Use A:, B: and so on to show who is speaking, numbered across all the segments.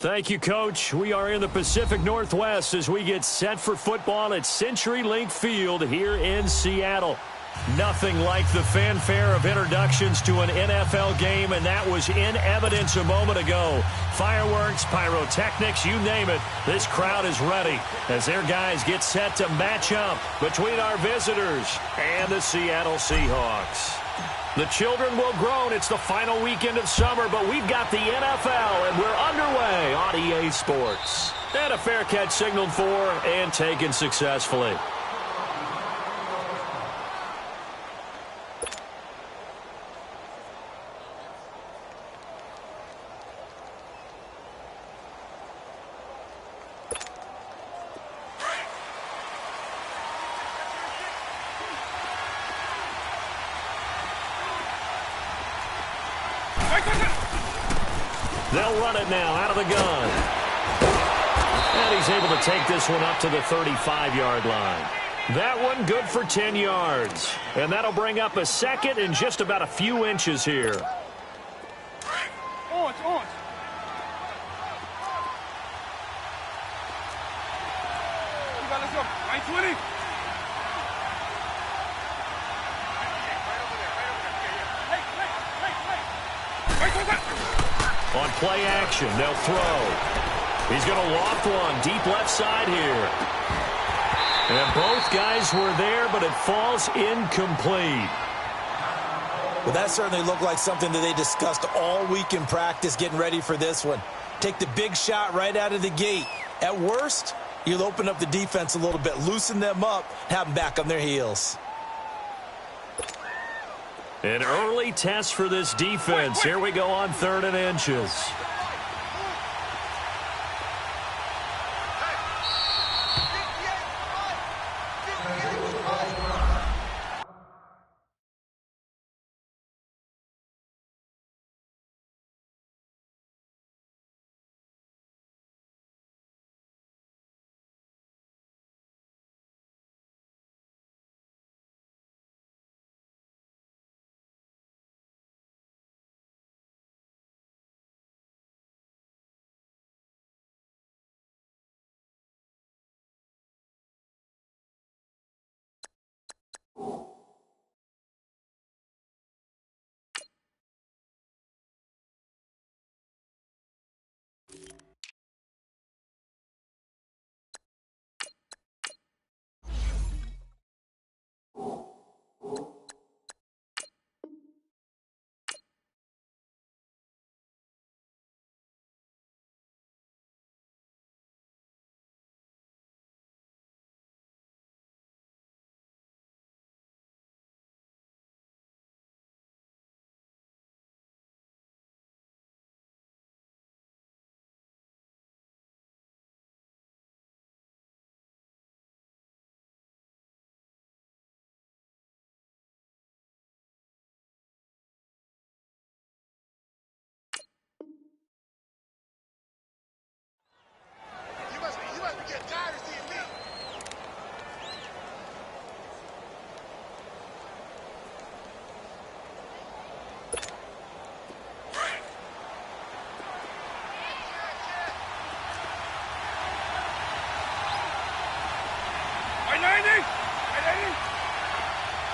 A: Thank you, Coach. We are in the Pacific Northwest as we get set for football at CenturyLink Field here in Seattle. Nothing like the fanfare of introductions to an NFL game, and that was in evidence a moment ago. Fireworks, pyrotechnics, you name it. This crowd is ready as their guys get set to match up between our visitors and the Seattle Seahawks. The children will groan. It's the final weekend of summer, but we've got the NFL, and we're underway on EA Sports. And a fair catch signaled for and taken successfully. They'll run it now out of the gun. And he's able to take this one up to the 35-yard line. That one good for 10 yards. And that'll bring up a second and just about a few inches here.
B: On. Let's go. 920.
A: On play action, they'll throw. He's going to loft one deep left side here. And both guys were there, but it falls incomplete.
C: Well, that certainly looked like something that they discussed all week in practice getting ready for this one. Take the big shot right out of the gate. At worst, you'll open up the defense a little bit, loosen them up, have them back on their heels.
A: An early test for this defense. Here we go on 3rd and inches.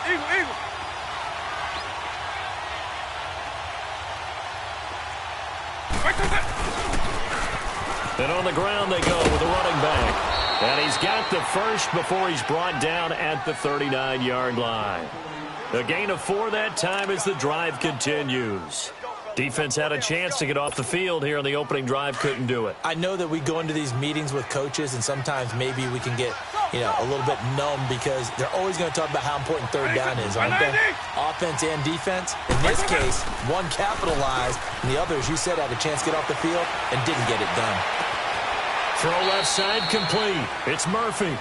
B: Eagle.
A: And on the ground they go with a running back. And he's got the first before he's brought down at the 39-yard line. A gain of 4 that time as the drive continues. Defense had a chance to get off the field here on the opening drive, couldn't do it.
C: I know that we go into these meetings with coaches, and sometimes maybe we can get, a little bit numb because they're always going to talk about how important 3rd down is, aren't they? Offense and defense. In this case, one capitalized, and the other, as you said, had a chance to get off the field and didn't get it done.
A: Throw left side complete. It's Murphy.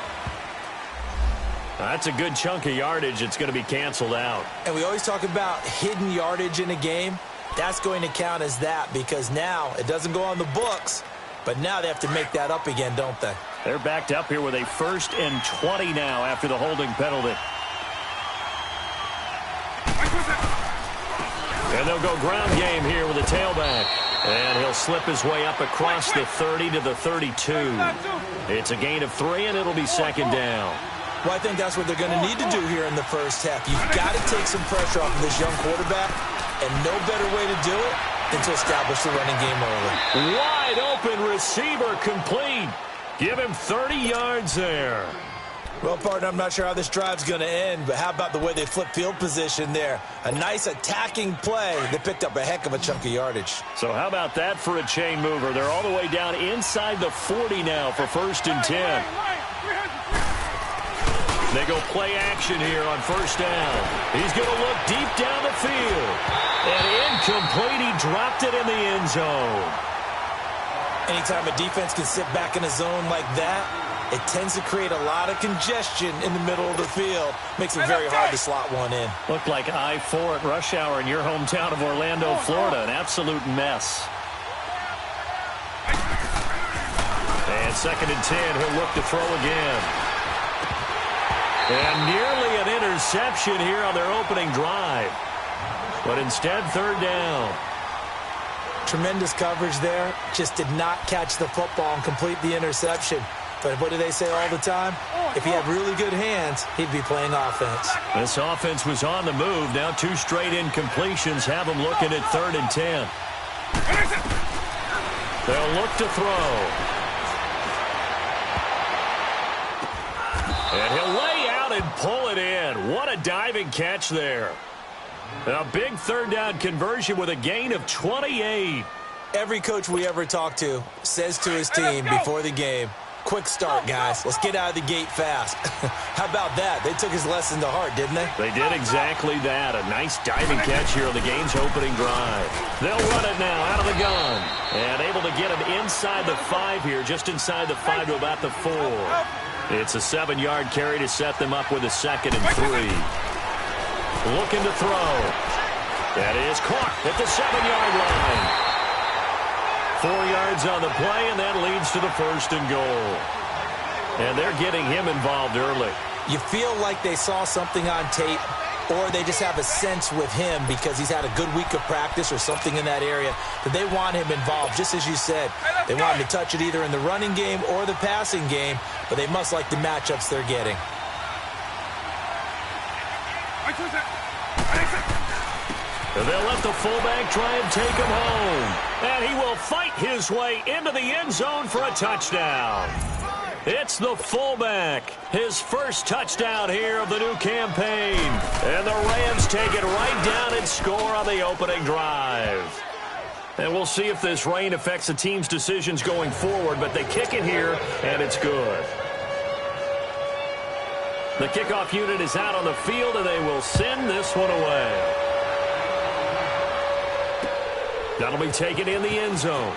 A: That's a good chunk of yardage. It's going to be canceled out.
C: And we always talk about hidden yardage in a game. That's going to count as that because now it doesn't go on the books, but now they have to make that up again, don't they?
A: They're backed up here with a 1st and 20 now after the holding penalty. And they'll go ground game here with a tailback. And he'll slip his way up across the 30 to the 32. It's a gain of 3, and it'll be second down.
C: Well, I think that's what they're going to need to do here in the first half. You've got to take some pressure off of this young quarterback, and no better way to do it than to establish the running game early.
A: Wide open receiver complete. Give him 30 yards there.
C: Well, partner, I'm not sure how this drive's going to end, but how about the way they flip field position there? A nice attacking play. They picked up a heck of a chunk of yardage.
A: So how about that for a chain mover? They're all the way down inside the 40 now for 1st and 10. They go play action here on 1st down. He's going to look deep down the field. And incomplete. He dropped it in the end zone.
C: Anytime a defense can sit back in a zone like that, it tends to create a lot of congestion in the middle of the field. Makes it very hard to slot one in.
A: Looked like I-4 at rush hour in your hometown of Orlando, Florida. An absolute mess. And 2nd and 10. He'll look to throw again. And nearly an interception here on their opening drive. But instead, 3rd down.
C: Tremendous coverage there. Just did not catch the football and complete the interception. But what do they say all the time? If he had really good hands, he'd be playing offense.
A: This offense was on the move. Now 2 straight incompletions have them looking at 3rd and 10. They'll look to throw. And he'll lay out and pull it in. What a diving catch there. A big 3rd down conversion with a gain of 28.
C: Every coach we ever talk to says to his team before the game, quick start, guys. Let's get out of the gate fast. How about that? They took his lesson to heart, didn't they?
A: They did exactly that. A nice diving catch here on the game's opening drive. They'll run it now out of the gun. And able to get him inside the 5 here, just inside the 5 to about the 4. It's a 7-yard carry to set them up with a 2nd and 3. Looking to throw. That is caught at the 7-yard line. 4 yards on the play, and that leads to the 1st and goal. And they're getting him involved early.
C: You feel like they saw something on tape, or they just have a sense with him because he's had a good week of practice or something in that area that they want him involved, just as you said. They want him to touch it either in the running game or the passing game, but they must like the matchups they're getting.
A: They'll let the fullback try and take him home. And he will fight his way into the end zone for a touchdown. It's the fullback. His first touchdown here of the new campaign. And the Rams take it right down and score on the opening drive. And we'll see if this rain affects the team's decisions going forward, but they kick it here, and it's good. The kickoff unit is out on the field, and they will send this one away. That'll be taken in the end zone.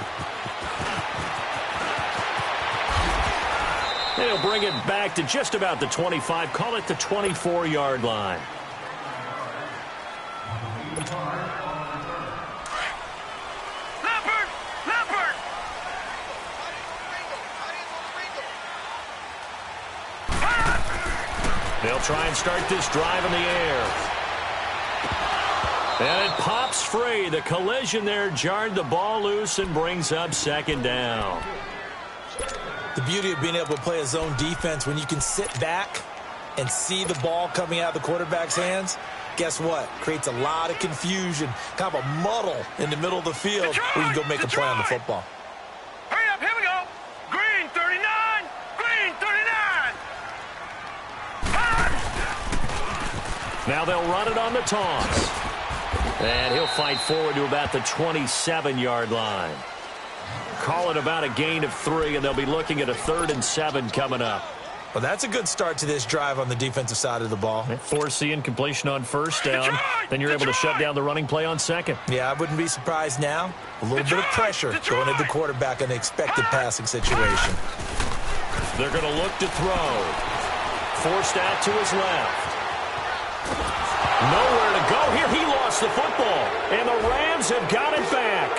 A: They'll bring it back to just about the 25. Call it the 24-yard line. They'll try and start this drive in the air. And it pops free. The collision there jarred the ball loose and brings up 2nd down.
C: The beauty of being able to play a zone defense when you can sit back and see the ball coming out of the quarterback's hands, guess what? Creates a lot of confusion, kind of a muddle in the middle of the field where you can go make a play on the football.
B: Hurry up, here we go. Green 39, green 39.
A: Now they'll run it on the toss. And he'll fight forward to about the 27-yard line. Call it about a gain of 3, and they'll be looking at a 3rd and 7 coming up.
C: Well, that's a good start to this drive on the defensive side of the ball.
A: Force the incompletion on 1st down. Then you're able to shut down the running play on 2nd.
C: Yeah, I wouldn't be surprised now. A little bit of pressure going at the quarterback in an expected passing situation.
A: They're going to look to throw. Forced out to his left. Nowhere to go here. He lost the football. And the Rams have got it back.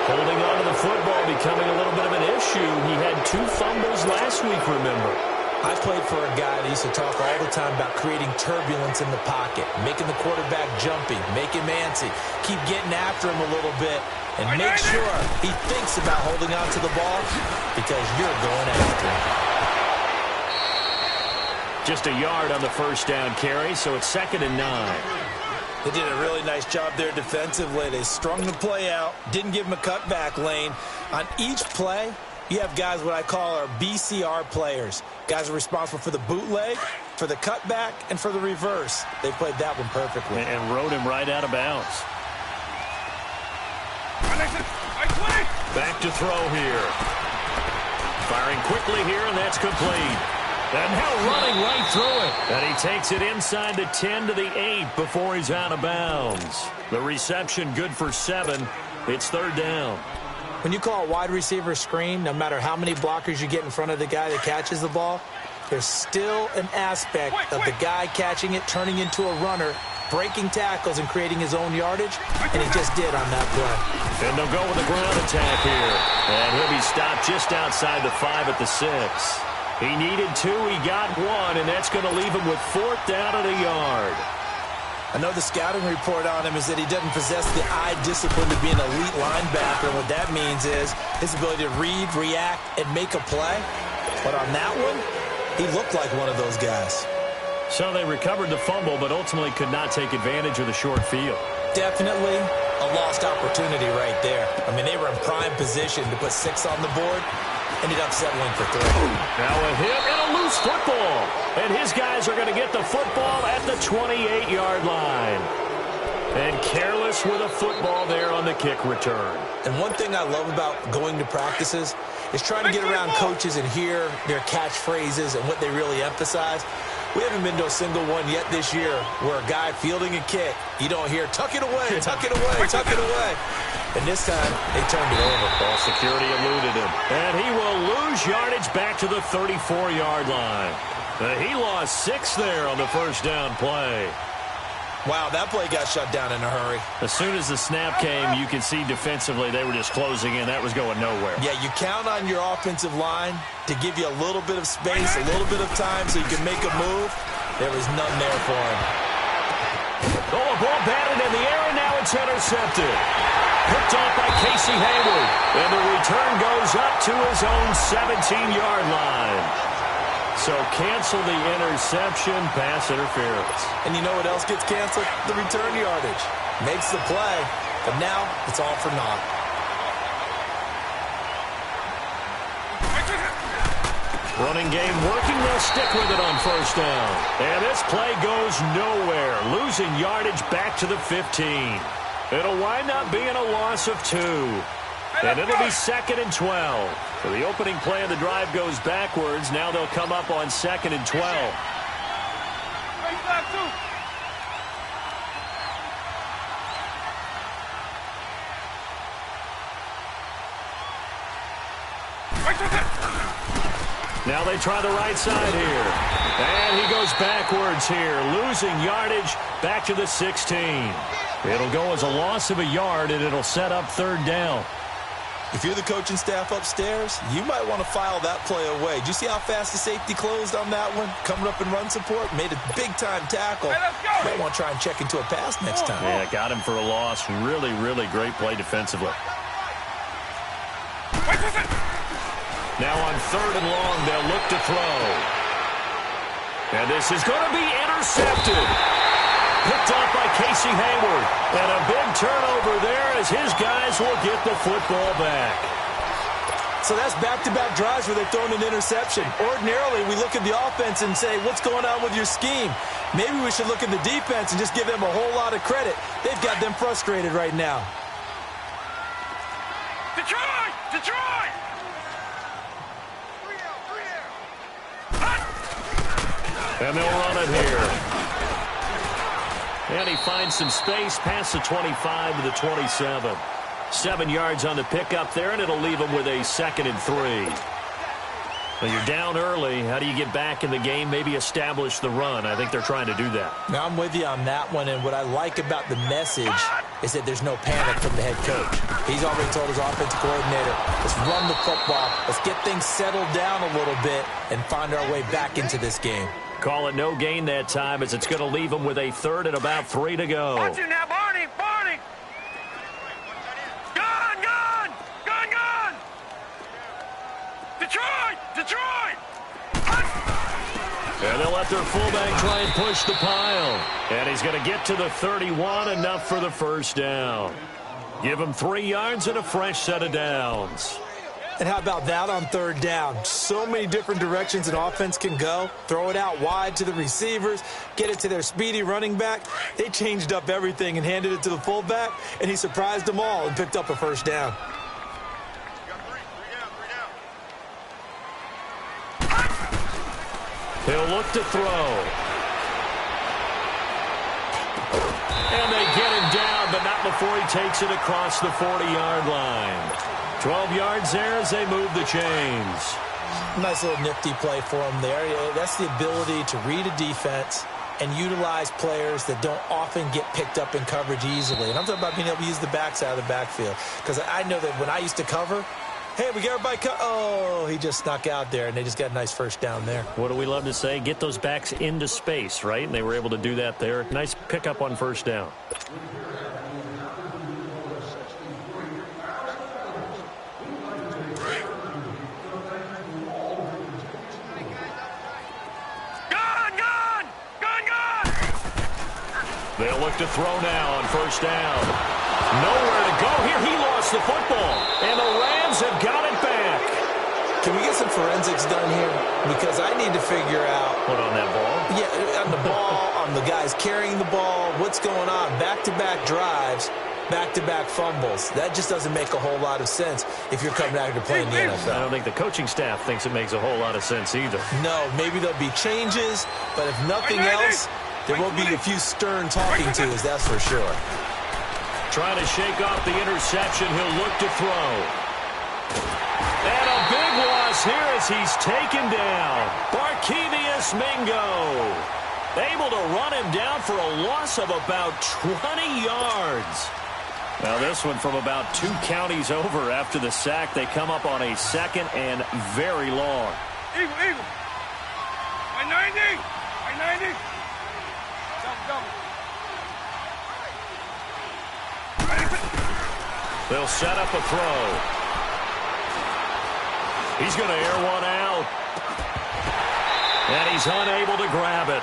A: Holding on to the football becoming a little bit of an issue. He had 2 fumbles last week, remember.
C: I played for a guy that used to talk all the time about creating turbulence in the pocket, making the quarterback jumpy, make him antsy, keep getting after him a little bit, and make sure he thinks about holding on to the ball because you're going after him.
A: Just a yard on the first down carry, so it's 2nd and 9.
C: They did a really nice job there defensively. They strung the play out, didn't give him a cutback lane. On each play, you have guys what I call our BCR players. Guys are responsible for the bootleg, for the cutback, and for the reverse. They played that one perfectly.
A: And rode him right out of bounds. Back to throw here. Firing quickly here, and that's complete. And now running right through it. And he takes it inside the 10 to the 8 before he's out of bounds. The reception good for 7. It's 3rd down.
C: When you call a wide receiver screen, no matter how many blockers you get in front of the guy that catches the ball, there's still an aspect of the guy catching it, turning into a runner, breaking tackles and creating his own yardage, and he just did on that play.
A: And they'll go with a ground attack here. And he'll be stopped just outside the 5 at the 6. He needed 2, he got 1, and that's going to leave him with 4th down at a yard.
C: I know the scouting report on him is that he doesn't possess the eye discipline to be an elite linebacker. And what that means is his ability to read, react, and make a play. But on that one, he looked like one of those guys.
A: So they recovered the fumble, but ultimately could not take advantage of the short field.
C: Definitely a lost opportunity right there. I mean, they were in prime position to put 6 on the board. Ended up settling for 3.
A: Now a hit and a loose football. And his guys are going to get the football at the 28-yard line. And careless with a football there on the kick return.
C: And one thing I love about going to practices is trying to get around coaches and hear their catchphrases and what they really emphasize. We haven't been to a single one yet this year where a guy fielding a kick, you don't hear, tuck it away, tuck it away, tuck it away. And this time, they turned it over.
A: Ball security eluded him. And he will lose yardage back to the 34-yard line. He lost 6 there on the first down play.
C: Wow, that play got shut down in a hurry.
A: As soon as the snap came, you can see defensively they were just closing in. That was going nowhere.
C: Yeah, you count on your offensive line to give you a little bit of space, a little bit of time so you can make a move. There was none there for him.
A: Oh, a ball batted in the air, and now it's intercepted. Picked off by Casey Hayward. And the return goes up to his own 17-yard line. So cancel the interception, pass interference.
C: And you know what else gets canceled? The return yardage. Makes the play, but now it's all for naught.
A: Running game working, they'll stick with it on first down. And this play goes nowhere, losing yardage back to the 15. It'll wind up being a loss of 2. And it'll be 2nd and 12. So the opening play of the drive goes backwards. Now they'll come up on 2nd and 12. Now they try the right side here. And he goes backwards here, losing yardage back to the 16. It'll go as a loss of a yard, and it'll set up 3rd down.
C: If you're the coaching staff upstairs, you might want to file that play away. Did you see how fast the safety closed on that one? Coming up in run support, made a big-time tackle. Might want to try and check into a pass next time.
A: Yeah, got him for a loss. Really, really great play defensively. Now on 3rd and long, they'll look to throw. And this is going to be intercepted. Picked off by Casey Hayward. And a big turnover there as his guys will get the football back.
C: So that's back-to-back drives where they've thrown an interception. Ordinarily, we look at the offense and say, what's going on with your scheme? Maybe we should look at the defense and just give them a whole lot of credit. They've got them frustrated right now.
B: Detroit! Detroit!
A: And they'll run it here. And he finds some space past the 25 to the 27. 7 yards on the pickup there, and it'll leave him with a 2nd and 3. Well, you're down early. How do you get back in the game? Maybe establish the run. I think they're trying to do that.
C: Now, I'm with you on that one, and what I like about the message is that there's no panic from the head coach. He's already told his offensive coordinator, let's run the football, let's get things settled down a little bit and find our way back into this game.
A: Call it no gain that time as it's going to leave them with a third and about 3 to go.
B: Watch it now, Barney! Barney! Gun! Gun! Gun! Gun! Detroit! Detroit!
A: And they'll let their fullback try and push the pile. And he's going to get to the 31, enough for the first down. Give him 3 yards and a fresh set of downs.
C: And how about that on third down? So many different directions an offense can go. Throw it out wide to the receivers, get it to their speedy running back. They changed up everything and handed it to the fullback, and he surprised them all and picked up a first down.
A: He'll look to throw. And they get him down, but not before he takes it across the 40-yard line. 12 yards there as they move the chains.
C: Nice little nifty play for him there. That's the ability to read a defense and utilize players that don't often get picked up in coverage easily. And I'm talking about being able to use the backs out of the backfield. Because I know that when I used to cover, hey, we got everybody oh, he just snuck out there, and they just got a nice first down there.
A: What do we love to say? Get those backs into space, right? And they were able to do that there. Nice pickup on first down. They'll look to throw now on first down. Nowhere to go here. He lost the football. And the Rams have got it back.
C: Can we get some forensics done here? Because I need to figure out.
A: What, on that ball?
C: Yeah, on the ball, on the guys carrying the ball. What's going on? Back-to-back drives, back-to-back fumbles. That just doesn't make a whole lot of sense if you're coming out here playing the NFL.
A: I don't think the coaching staff thinks it makes a whole lot of sense either.
C: No, maybe there'll be changes, but if nothing else, there will be a few stern talking tos, that's for sure.
A: Trying to shake off the interception. He'll look to throw. And a big loss here as he's taken down. Barkevius Mingo. Able to run him down for a loss of about 20 yards. Now this one from about 2 counties over after the sack. They come up on a second and very long.
B: Eagle, Eagle. My 90. My 90.
A: They'll set up a throw. He's going to air one out. And he's unable to grab it.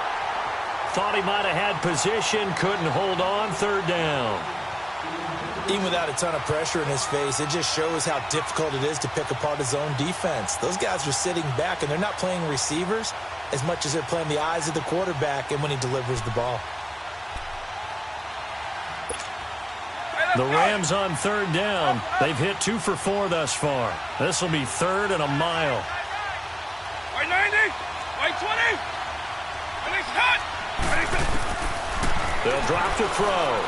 A: Thought he might have had position, couldn't hold on, third down.
C: Even without a ton of pressure in his face, it just shows how difficult it is to pick apart his own defense. Those guys are sitting back, and they're not playing receivers as much as they're playing the eyes of the quarterback and when he delivers the ball.
A: The Rams on third down. They've hit 2 for 4 thus far. This will be third and a mile.
B: Right 90. Right 20. And it's hot.
A: They'll drop to throw.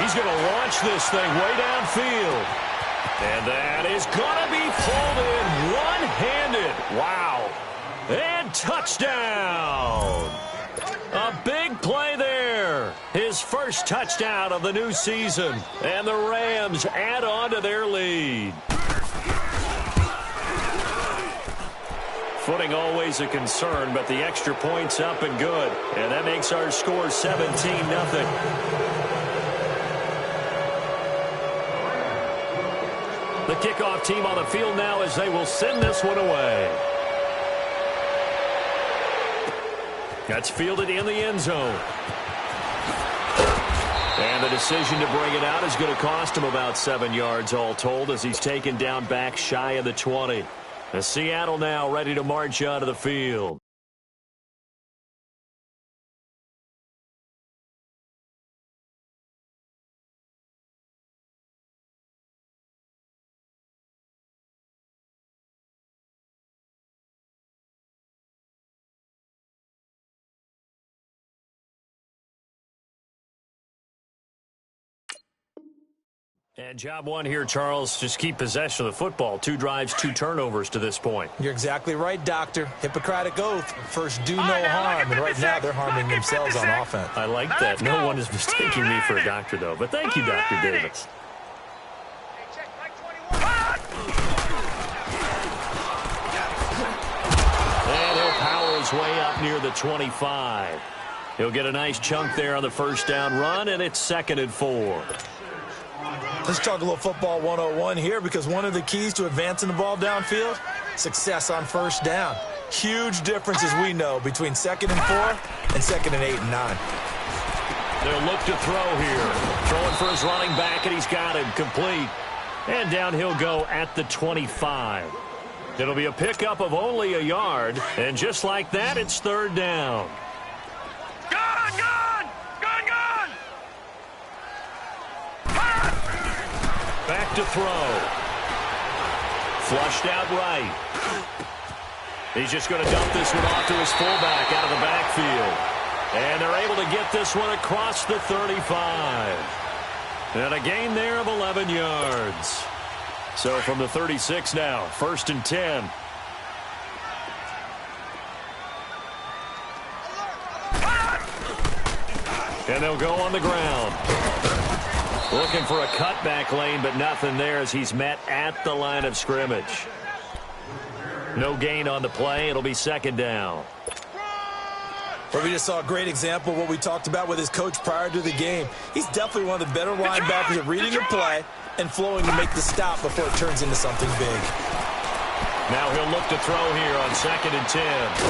A: He's going to launch this thing way downfield. And that is going to be pulled in one-handed. Wow. And touchdown. A big play there. His first touchdown of the new season. And the Rams add on to their lead. Footing always a concern, but the extra point's up and good. And that makes our score 17-0. The kickoff team on the field now as they will send this one away. That's fielded in the end zone. And the decision to bring it out is going to cost him about 7 yards all told as he's taken down back shy of the 20. The Seattle now ready to march onto the field. And job one here, Charles, just keep possession of the football. 2 drives, 2 turnovers to this point.
C: You're exactly right, Doctor. Hippocratic oath. First, do no harm. And right now, they're harming themselves on offense.
A: I like that. No one is mistaking me for a doctor, though. But thank you, Dr. Davis. And he'll power his way up near the 25. He'll get a nice chunk there on the first down run, and it's 2nd and 4.
C: Let's talk a little football 101 here, because one of the keys to advancing the ball downfield, success on first down. Huge difference, as we know, between 2nd and 4 and 2nd and 8 and 9.
A: They'll look to throw here. Throwing for his running back, and he's got him complete. And down he'll go at the 25. It'll be a pickup of only a yard, and just like that, it's 3rd down. Back to throw. Flushed out right. He's just going to dump this one off to his fullback out of the backfield. And they're able to get this one across the 35. And a gain there of 11 yards. So from the 36 now, 1st and 10. And they'll go on the ground. Looking for a cutback lane, but nothing there as he's met at the line of scrimmage. No gain on the play. It'll be 2nd down.
C: Well, we just saw a great example of what we talked about with his coach prior to the game. He's definitely one of the better linebackers at reading the play and flowing to make the stop before it turns into something big.
A: Now he'll look to throw here on 2nd and 10.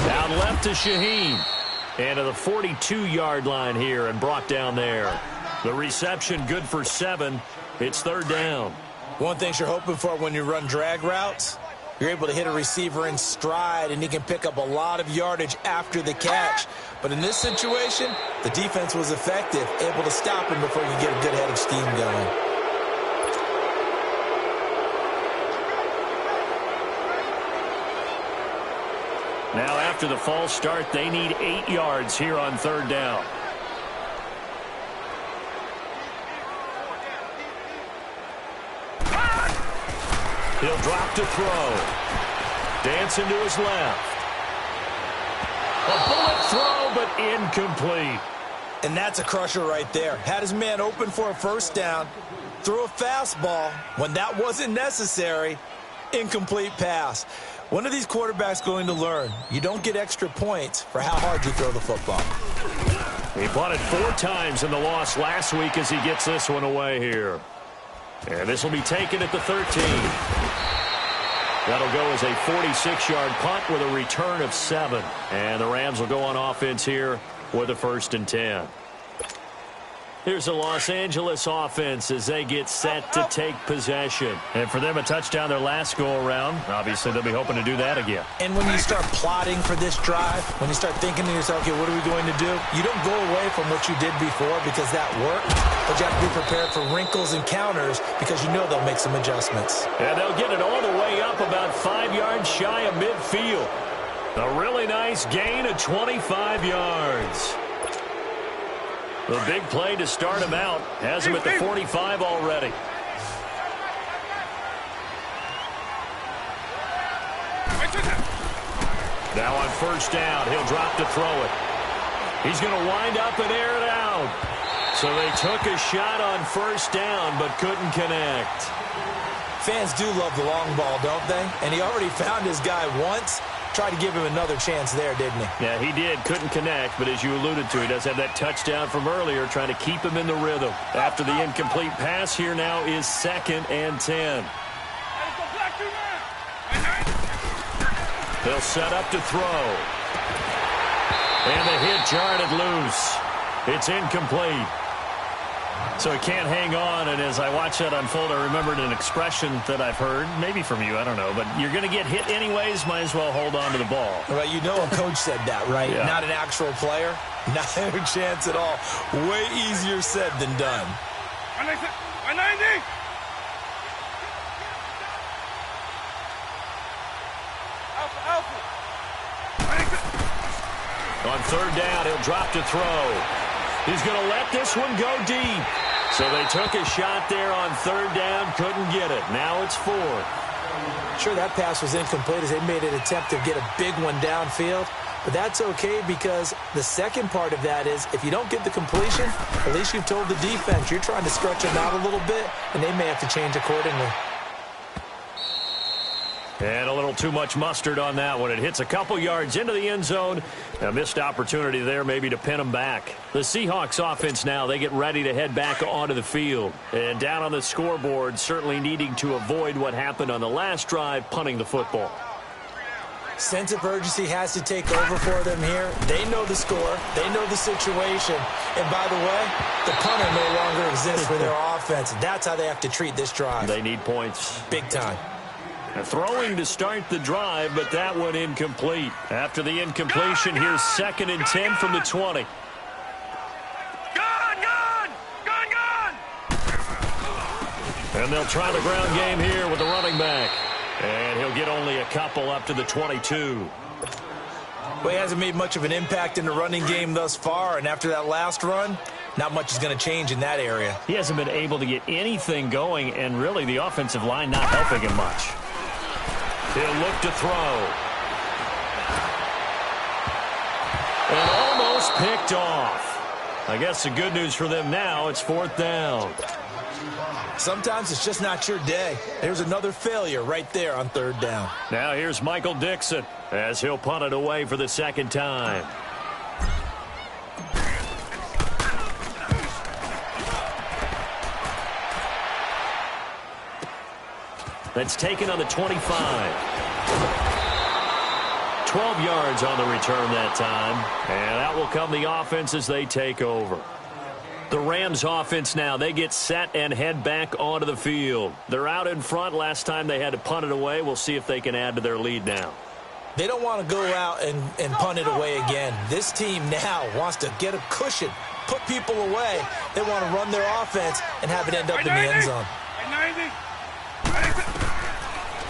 A: Down left to Shaheen. And to the 42-yard line here and brought down there. The reception good for 7. It's 3rd down.
C: One thing you're hoping for when you run drag routes, you're able to hit a receiver in stride, and he can pick up a lot of yardage after the catch. But in this situation, the defense was effective, able to stop him before you get a good head of steam going.
A: Now after the false start, they need 8 yards here on 3rd down. He'll drop to throw. Dancing to his left. A bullet throw, but incomplete.
C: And that's a crusher right there. Had his man open for a 1st down. Threw a fastball when that wasn't necessary. Incomplete pass. One of these quarterbacks going to learn, you don't get extra points for how hard you throw the football.
A: He punted 4 times in the loss last week as he gets this one away here. And this will be taken at the 13. That'll go as a 46-yard punt with a return of 7. And the Rams will go on offense here with a 1st and 10. Here's the Los Angeles offense as they get set to take possession. And for them, a touchdown their last go-around. Obviously, they'll be hoping to do that again.
C: And when you start plotting for this drive, when you start thinking to yourself, okay, what are we going to do? You don't go away from what you did before because that worked. But you have to be prepared for wrinkles and counters because you know they'll make some adjustments.
A: And they'll get it all the way up about 5 yards shy of midfield. A really nice gain of 25 yards. The big play to start him out. Has him at the 45 already. Now on 1st down, he'll drop to throw it. He's going to wind up and air it out. So they took a shot on 1st down but couldn't connect.
C: Fans do love the long ball, don't they? And he already found his guy once. Tried to give him another chance there, didn't he?
A: Yeah, he did. Couldn't connect, but as you alluded to, he does have that touchdown from earlier, trying to keep him in the rhythm. After the incomplete pass, here now is 2nd and 10. They'll set up to throw. And the hit jarred it loose. It's incomplete. So he can't hang on, and as I watch that unfold, I remembered an expression that I've heard, maybe from you, I don't know, but you're going to get hit anyways, might as well hold on to the ball.
C: Right, you know a coach said that, right?
A: Yeah.
C: Not an actual player. Not a chance at all. Way easier said than done.
B: 190.
A: On 3rd down, he'll drop to throw. He's going to let this one go deep. So they took a shot there on third down, couldn't get it. Now it's fourth.
C: Sure, that pass was incomplete as they made an attempt to get a big one downfield. But that's okay because the second part of that is if you don't get the completion, at least you've told the defense you're trying to stretch them out a little bit, and they may have to change accordingly.
A: And a little too much mustard on that one. It hits a couple yards into the end zone. A missed opportunity there maybe to pin them back. The Seahawks offense now, they get ready to head back onto the field. And down on the scoreboard, certainly needing to avoid what happened on the last drive, punting the football.
C: Sense of urgency has to take over for them here. They know the score. They know the situation. And by the way, the punter no longer exists for their offense. That's how they have to treat this drive.
A: They need points.
C: Big time.
A: Throwing to start the drive, but that one incomplete. After the incompletion, here's 2nd and 10 from the 20. And they'll try the ground game here with the running back. And he'll get only a couple up to the 22.
C: Well, he hasn't made much of an impact in the running game thus far, and after that last run, not much is going to change in that area.
A: He hasn't been able to get anything going, and really the offensive line not helping him much. He'll look to throw. And almost picked off. I guess the good news for them now, it's 4th down.
C: Sometimes it's just not your day. There's another failure right there on 3rd down.
A: Now here's Michael Dixon as he'll punt it away for the 2nd time. That's taken on the 25. 12 yards on the return that time. And out will come the offense as they take over. The Rams offense now, they get set and head back onto the field. They're out in front. Last time they had to punt it away. We'll see if they can add to their lead now.
C: They don't want to go out and punt it away again. This team now wants to get a cushion, put people away. They want to run their offense and have it end up in the end zone.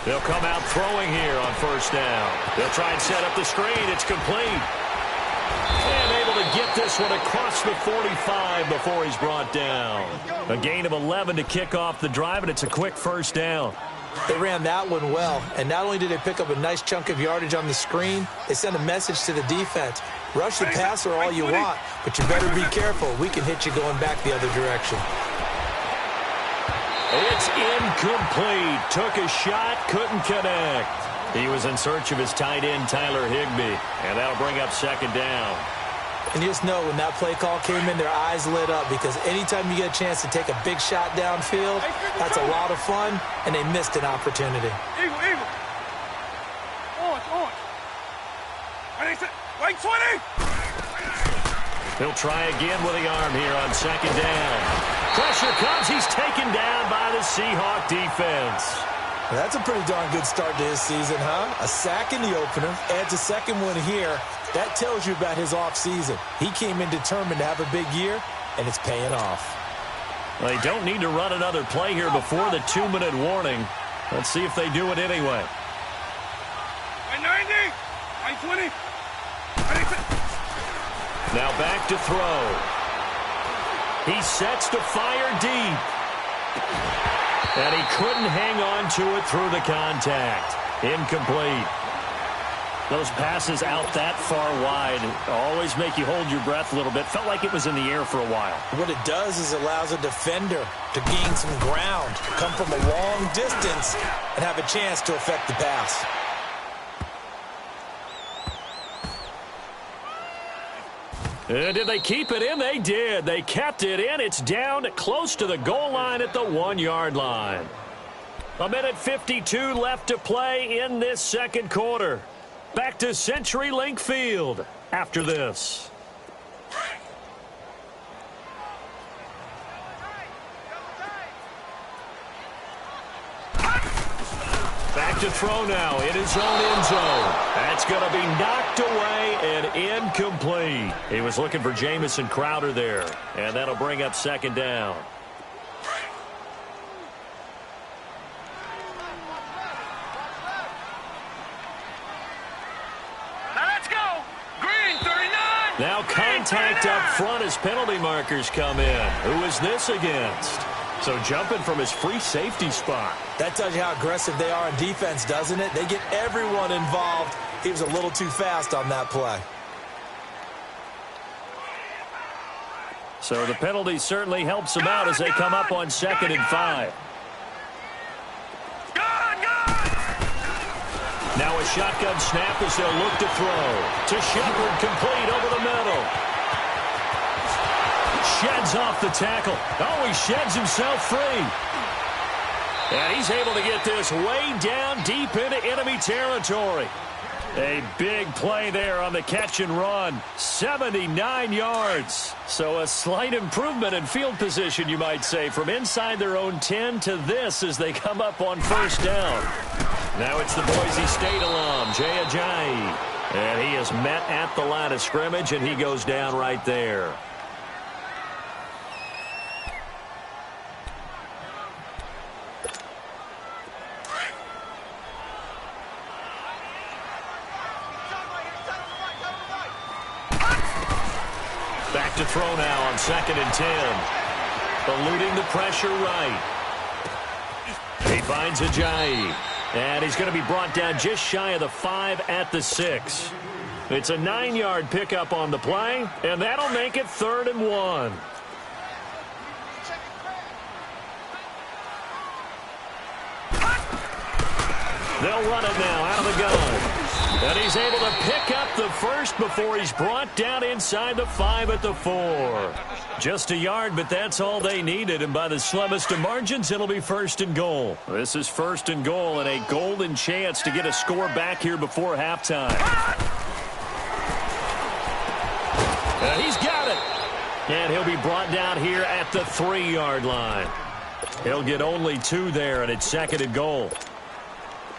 A: They'll come out throwing here on 1st down. They'll try and set up the screen. It's complete. And able to get this one across the 45 before he's brought down. A gain of 11 to kick off the drive, and it's a quick 1st down.
C: They ran that one well, and not only did they pick up a nice chunk of yardage on the screen, they sent a message to the defense. Rush the passer all you want, but you better be careful. We can hit you going back the other direction.
A: It's incomplete. Took a shot, couldn't connect. He was in search of his tight end, Tyler Higbee, and that'll bring up 2nd down.
C: And you just know when that play call came in, their eyes lit up because anytime you get a chance to take a big shot downfield, that's a lot of fun, and they missed an opportunity.
B: Eagle. Right 20.
A: He'll try again with the arm here on 2nd down. Pressure comes. He's taken down by the Seahawk defense.
C: That's a pretty darn good start to his season, huh? A sack in the opener, adds a second one here. That tells you about his offseason. He came in determined to have a big year, and it's paying off.
A: They don't need to run another play here before the 2-minute warning. Let's see if they do it anyway.
B: 90, 20.
A: Now back to throw. He sets to fire deep. And he couldn't hang on to it through the contact. Incomplete. Those passes out that far wide always make you hold your breath a little bit. Felt like it was in the air for a while.
C: What it does is allows a defender to gain some ground, come from a long distance, and have a chance to affect the pass.
A: Did they keep it in? They did. They kept it in. It's down close to the goal line at the 1-yard line. 1:52 left to play in this 2nd quarter. Back to CenturyLink Field after this. Back to throw now in his own end zone. That's going to be knocked away and incomplete. He was looking for Jamison Crowder there, and that'll bring up 2nd down.
B: Now let's go. Green 39.
A: Now contact up front as penalty markers come in. Who is this against? So jumping from his free safety spot.
C: That tells you how aggressive they are on defense, doesn't it? They get everyone involved. He was a little too fast on that play.
A: So the penalty certainly helps them out as they come up on 2nd and 5. Now a shotgun snap as they'll look to throw. To Shepard, complete over the middle. Sheds off the tackle. Oh, he sheds himself free. And he's able to get this way down deep into enemy territory. A big play there on the catch and run. 79 yards. So a slight improvement in field position, you might say, from inside their own 10 to this as they come up on 1st down. Now it's the Boise State alum, Jay Ajayi. And he is met at the line of scrimmage, and he goes down right there. Back to throw now on 2nd and 10. Eluding the pressure right. He finds Ajayi. And he's going to be brought down just shy of the 5 at the 6. It's a 9-yard pickup on the play, and that'll make it 3rd and 1. They'll run it now out of the gun. And he's able to pick up the first before he's brought down inside the 5 at the 4. Just a yard, but that's all they needed. And by the slimmest of margins, it'll be 1st and goal. This is 1st and goal and a golden chance to get a score back here before halftime. And he's got it. And he'll be brought down here at the 3-yard line. He'll get only 2 there, and it's 2nd and goal.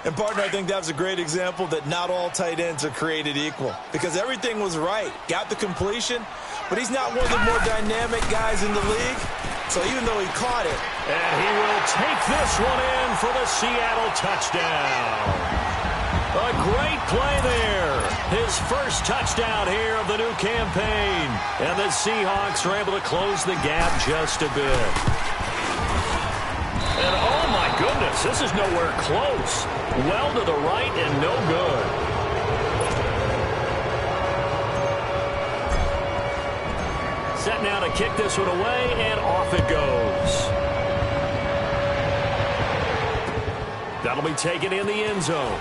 C: And, partner, I think that was a great example that not all tight ends are created equal. Because everything was right. Got the completion, but he's not one of the more dynamic guys in the league. So even though he caught it.
A: And he will take this one in for the Seattle touchdown. A great play there. His first touchdown here of the new campaign. And the Seahawks are able to close the gap just a bit. And oh my goodness, this is nowhere close. Well to the right and no good. Set now to kick this one away, and off it goes. That'll be taken in the end zone.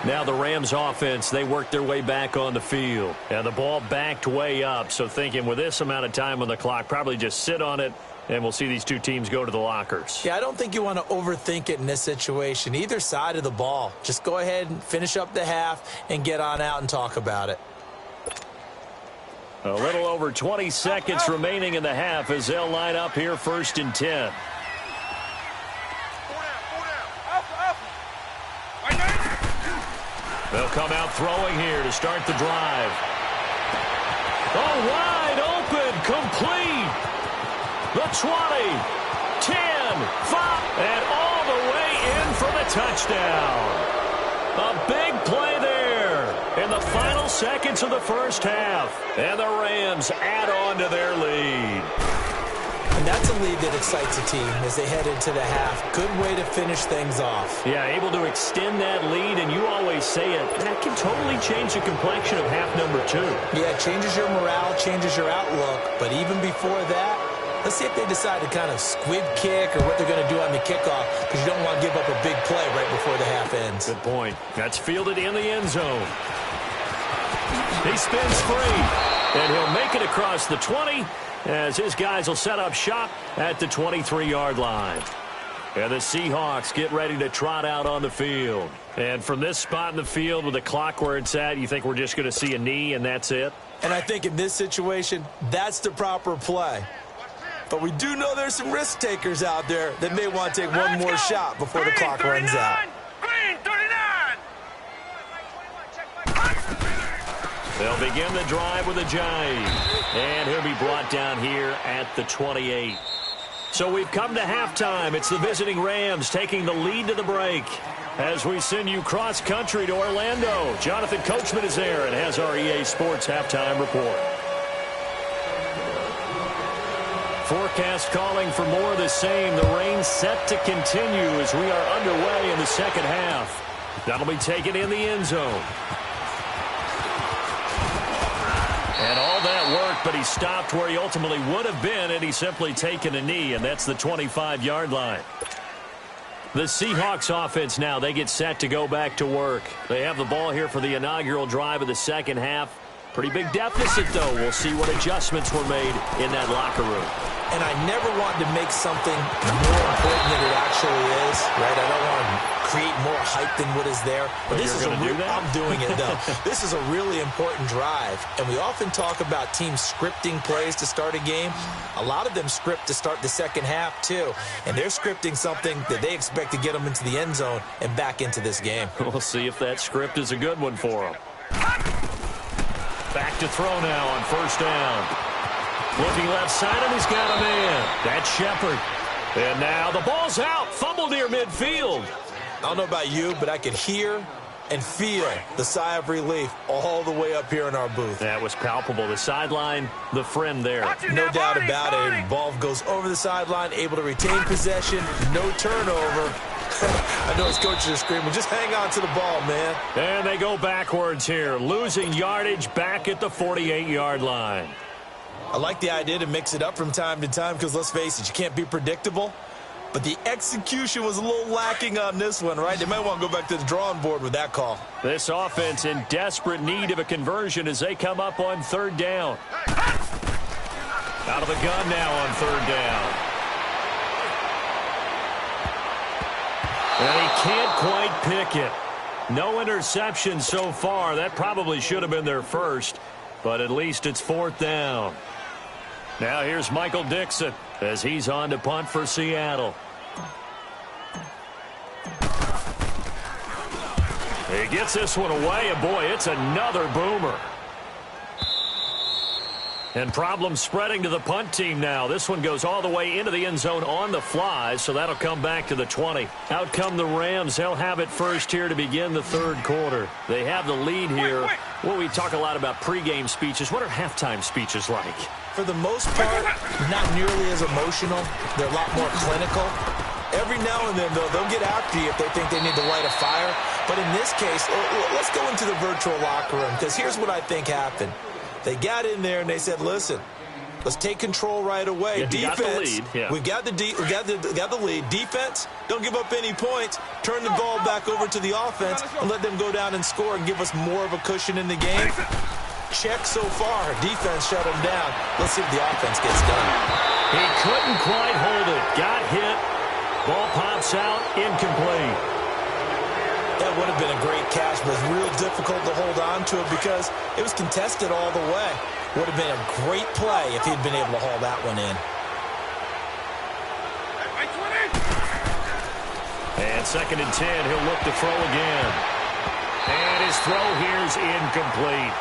A: Now the Rams offense, they work their way back on the field. And the ball backed way up, so thinking with this amount of time on the clock, probably just sit on it, and we'll see these two teams go to the lockers.
C: Yeah, I don't think you want to overthink it in this situation. Either side of the ball. Just go ahead and finish up the half and get on out and talk about it.
A: A little over 20 seconds remaining in the half as they'll line up here 1st and 10. They'll come out throwing here to start the drive. Oh, wide open, complete. The 20, 10, 5, and all the way in for the touchdown. A big play there in the final seconds of the first half. And the Rams add on to their lead.
C: And that's a lead that excites a team as they head into the half. Good way to finish things off.
A: Yeah, able to extend that lead, and you always say it, that can totally change the complexion of half number 2.
C: Yeah, it changes your morale, changes your outlook. But even before that, let's see if they decide to kind of squib kick or what they're going to do on the kickoff, because you don't want to give up a big play right before the half ends.
A: Good point. That's fielded in the end zone. He spins free, and he'll make it across the 20 as his guys will set up shop at the 23-yard line. And the Seahawks get ready to trot out on the field. And from this spot in the field with the clock where it's at, you think we're just going to see a knee and that's it?
C: And I think in this situation, that's the proper play. But we do know there's some risk takers out there that may want to take one more shot before the clock runs out.
B: Green 39.
A: They'll begin the drive with Ajayi. And he'll be brought down here at the 28. So we've come to halftime. It's the visiting Rams taking the lead to the break. As we send you cross-country to Orlando, Jonathan Coachman is there and has our EA Sports halftime report. Forecast calling for more of the same. The rain set to continue as we are underway in the second half. That'll be taken in the end zone. And all that work, but he stopped where he ultimately would have been, and he's simply taken a knee, and that's the 25-yard line. The Seahawks offense now, they get set to go back to work. They have the ball here for the inaugural drive of the second half. Pretty big deficit, though. We'll see what adjustments were made in that locker room.
C: And I never want to make something more important than it actually is, right? I don't want to create more hype than what is there. But this is I'm doing it, though. This is a really important drive. And we often talk about teams scripting plays to start a game. A lot of them script to start the second half, too. And they're scripting something that they expect to get them into the end zone and back into this game.
A: We'll see if that script is a good one for them. Back to throw now on first down. Looking left side, and he's got a man. That's Shepard. And now the ball's out. Fumble near midfield.
C: I don't know about you, but I could hear and feel the sigh of relief all the way up here in our booth.
A: That was palpable. The sideline, the friend there.
C: No doubt about it. Ball goes over the sideline, able to retain possession, no turnover. I know his coaches are screaming, just hang on to the ball, man.
A: And they go backwards here, losing yardage back at the 48-yard line.
C: I like the idea to mix it up from time to time because, let's face it, you can't be predictable. But the execution was a little lacking on this one, right? They might want to go back to the drawing board with that call.
A: This offense in desperate need of a conversion as they come up on third down. Out of the gun now on third down. And he can't quite pick it. No interception so far. That probably should have been their first, but at least it's fourth down. Now here's Michael Dixon as he's on to punt for Seattle. He gets this one away, and boy, it's another boomer. And problems spreading to the punt team now. This one goes all the way into the end zone on the fly, so that'll come back to the 20. Out come the Rams. They'll have it first here to begin the third quarter. They have the lead here. Well, we talk a lot about pregame speeches. What are halftime speeches like?
C: For the most part, not nearly as emotional. They're a lot more clinical. Every now and then, though, they'll get after you if they think they need to light a fire. But in this case, let's go into the virtual locker room, because here's what I think happened. They got in there and they said, listen, let's take control right away.
A: Yeah,
C: defense,
A: we've
C: got the lead. Defense, don't give up any points. Turn the ball back over to the offense and let them go down and score and give us more of a cushion in the game. Check so far. Defense shut them down. Let's see if the offense gets done.
A: He couldn't quite hold it. Got hit. Ball pops out. Incomplete.
C: That would have been a great catch, but it's real difficult to hold on to it because it was contested all the way. Would have been a great play if he'd been able to haul that one in.
A: And 2nd and 10, he'll look to throw again. And his throw here's incomplete.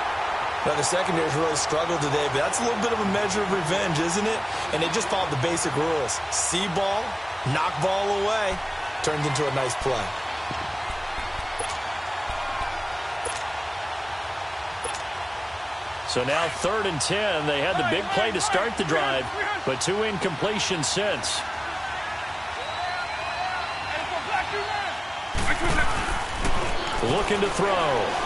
C: Now, the secondary's really struggled today, but that's a little bit of a measure of revenge, isn't it? And they just followed the basic rules. See ball, knock ball away, turned into a nice play.
A: So now 3rd and 10. They had the big play to start the drive, but 2 incompletions since. Looking to throw.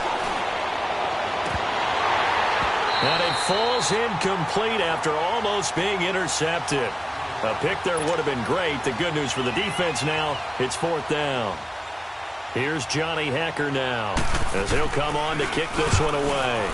A: And it falls incomplete after almost being intercepted. A pick there would have been great. The good news for the defense now, it's 4th down. Here's Johnny Hecker now as he'll come on to kick this one away.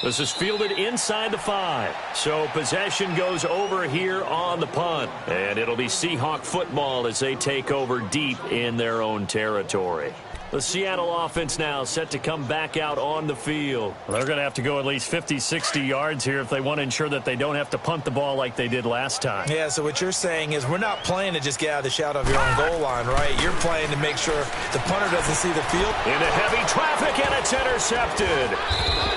A: This is fielded inside the 5. So possession goes over here on the punt. And it'll be Seahawk football as they take over deep in their own territory. The Seattle offense now set to come back out on the field. They're going to have to go at least 50, 60 yards here if they want to ensure that they don't have to punt the ball like they did last time.
C: Yeah, so what you're saying is we're not playing to just get out of the shadow of your own goal line, right? You're playing to make sure the punter doesn't see the field.
A: Into heavy traffic, and it's intercepted.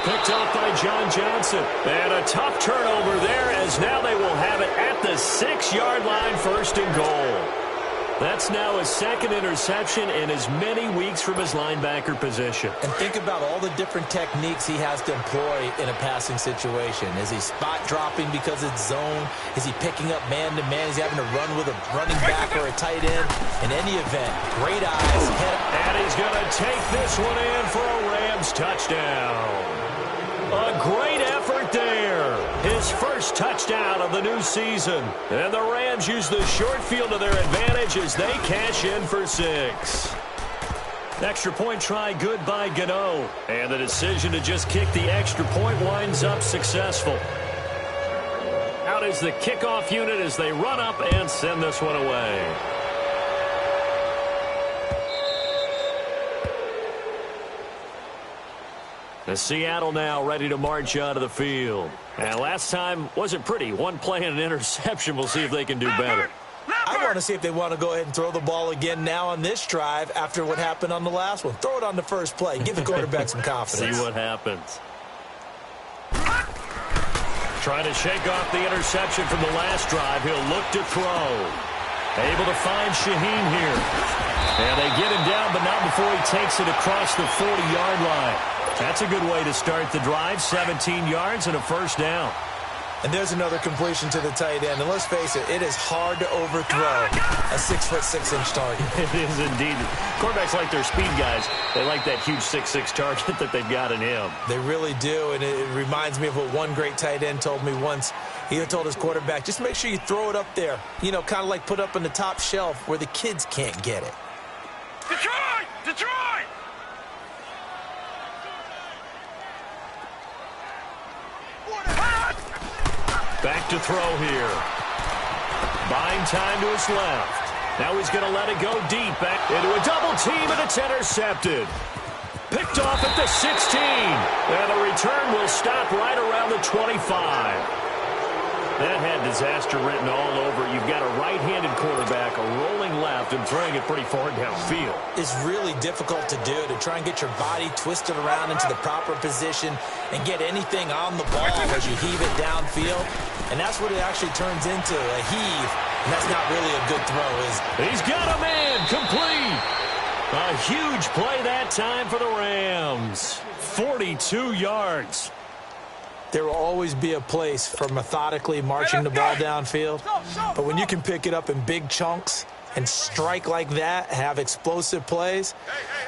A: Picked off by John Johnson. And a tough turnover there, as now they will have it at the 6-yard line, 1st and goal. That's now his 2nd interception in as many weeks from his linebacker position.
C: And think about all the different techniques he has to employ in a passing situation. Is he spot dropping because it's zone? Is he picking up man-to-man? Is he having to run with a running back or a tight end? In any event, great eyes.
A: And he's going to take this one in for a Rams touchdown. A great effort there. His first touchdown of the new season. And the Rams use the short field to their advantage as they cash in for 6. Extra point try good by Gano. And the decision to just kick the extra point winds up successful. Out is the kickoff unit as they run up and send this one away. The Seattle now ready to march out of the field. And last time wasn't pretty. One play and an interception. We'll see if they can do better.
C: I want to see if they want to go ahead and throw the ball again now on this drive after what happened on the last one. Throw it on the first play. Give the quarterback some confidence.
A: See what happens. Trying to shake off the interception from the last drive. He'll look to throw. Able to find Shaheen here. And they get him down, but not before he takes it across the 40-yard line. That's a good way to start the drive. 17 yards and a 1st down.
C: And there's another completion to the tight end. And let's face it, it is hard to overthrow a 6'6" target.
A: It is indeed. Quarterbacks like their speed guys. They like that huge 6'6" target that they've got in him.
C: They really do. And it reminds me of what one great tight end told me once. He told his quarterback, just make sure you throw it up there. You know, kind of like put up on the top shelf where the kids can't get it.
B: Detroit! Detroit!
A: Back to throw here. Buying time to his left. Now he's going to let it go deep. Back into a double team, and it's intercepted. Picked off at the 16. And the return will stop right around the 25. That had disaster written all over it. You've got a right-handed quarterback, a rolling left, and throwing it pretty far downfield.
C: It's really difficult to do, to try and get your body twisted around into the proper position and get anything on the ball as you heave it downfield. And that's what it actually turns into, a heave. And that's not really a good throw, is it?
A: He's got a man, complete. A huge play that time for the Rams. 42 yards.
C: There will always be a place for methodically marching the ball downfield. But when you can pick it up in big chunks and strike like that, have explosive plays,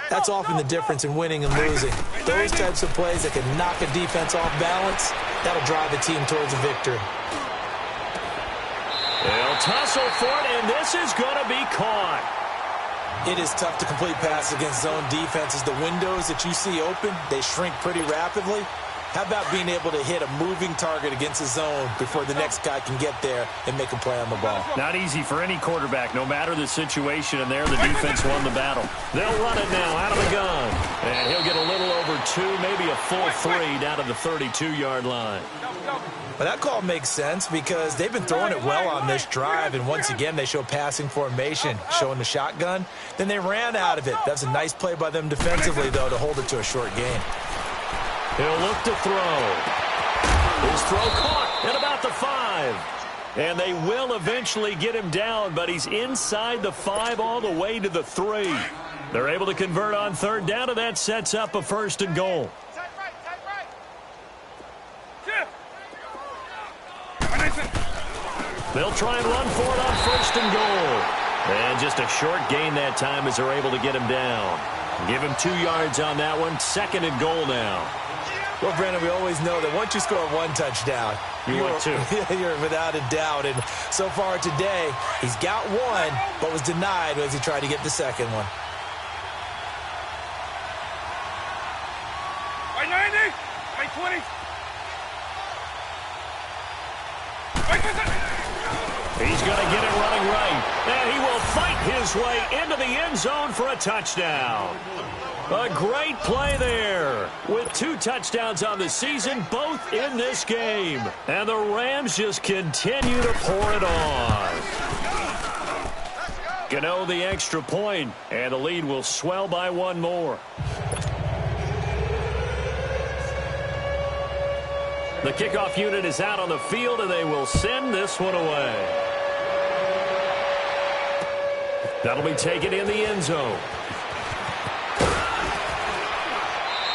C: that's often the difference in winning and losing. Those types of plays that can knock a defense off balance, that'll drive the team towards a victory.
A: They'll tussle for it, and this is going to be caught.
C: It is tough to complete passes against zone defenses. The windows that you see open, they shrink pretty rapidly. How about being able to hit a moving target against a zone before the next guy can get there and make a play on the ball?
A: Not easy for any quarterback, no matter the situation, and there the defense won the battle. They'll run it now out of the gun. And he'll get a little over 2, maybe a full 3 down to the 32-yard line.
C: Well, that call makes sense because they've been throwing it well on this drive, and once again they show passing formation, showing the shotgun. Then they ran out of it. That's a nice play by them defensively, though, to hold it to a short gain.
A: He'll look to throw. His throw caught at about the 5. And they will eventually get him down, but he's inside the 5 all the way to the 3. They're able to convert on 3rd down, and that sets up a 1st and goal. They'll try and run for it on 1st and goal. And just a short gain that time as they're able to get him down. Give him 2 yards on that one. 2nd and goal now.
C: Well, Brandon, we always know that once you score 1 touchdown,
A: you're
C: without a doubt. And so far today, he's got 1, but was denied as he tried to get the 2nd one.
B: By 90, by 20.
A: He's going to get it running right. And he will fight his his way into the end zone for a touchdown. A great play there with 2 touchdowns on the season, both in this game. And the Rams just continue to pour it on. Gano the extra point, and the lead will swell by 1 more. The kickoff unit is out on the field, and they will send this one away. That'll be taken in the end zone.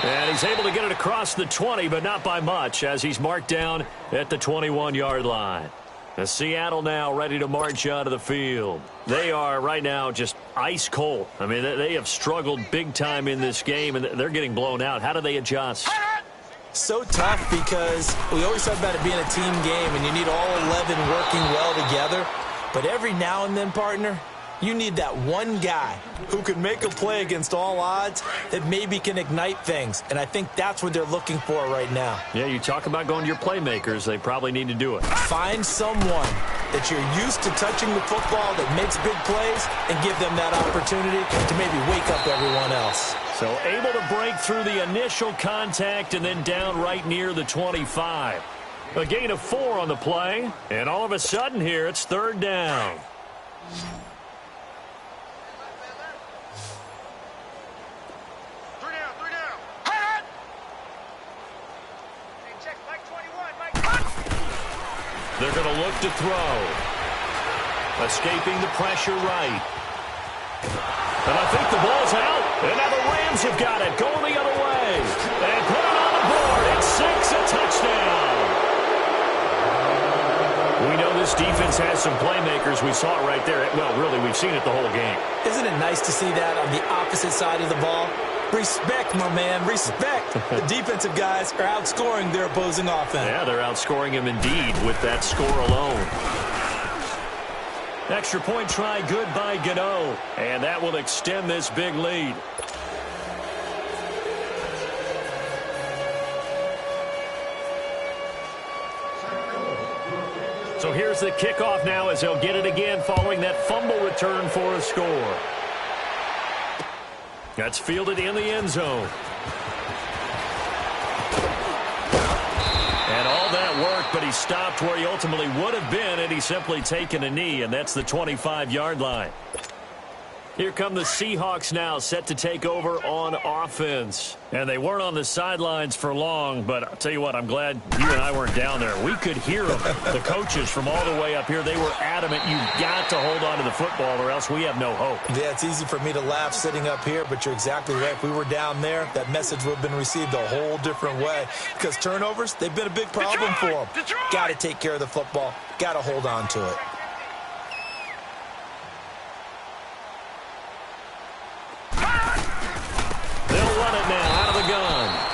A: And he's able to get it across the 20, but not by much, as he's marked down at the 21-yard line. As Seattle now ready to march onto the field. They are right now just ice cold. I mean, they have struggled big time in this game, and they're getting blown out. How do they adjust?
C: So tough because we always talk about it being a team game, and you need all 11 working well together. But every now and then, partner, you need that one guy who can make a play against all odds that maybe can ignite things. And I think that's what they're looking for right now.
A: Yeah, you talk about going to your playmakers. They probably need to do it.
C: Find someone that you're used to touching the football that makes big plays and give them that opportunity to maybe wake up everyone else.
A: So able to break through the initial contact and then down right near the 25. A gain of 4 on the play. And all of a sudden here, it's 3rd down. They're going to look to throw. Escaping the pressure right. And I think the ball's out. And now the Rams have got it. Going the other way. And put it on the board. It's 6, a touchdown. We know this defense has some playmakers. We saw it right there. Well, really, we've seen it the whole game.
C: Isn't it nice to see that on the opposite side of the ball? Respect, my man, respect. The defensive guys are outscoring their opposing offense.
A: Yeah, they're outscoring him indeed with that score alone. Extra point try good by Gano, and that will extend this big lead. So here's the kickoff now as they'll get it again following that fumble return for a score. That's fielded in the end zone. And all that work, but he stopped where he ultimately would have been had he simply taken a knee, and that's the 25-yard line. Here come the Seahawks now, set to take over on offense. And they weren't on the sidelines for long, but I'll tell you what, I'm glad you and I weren't down there. We could hear them. The coaches from all the way up here, they were adamant, you've got to hold on to the football or else we have no hope.
C: Yeah, it's easy for me to laugh sitting up here, but you're exactly right. If we were down there, that message would have been received a whole different way. Because turnovers, they've been a big problem for them. Got to take care of the football. Got to hold on to it.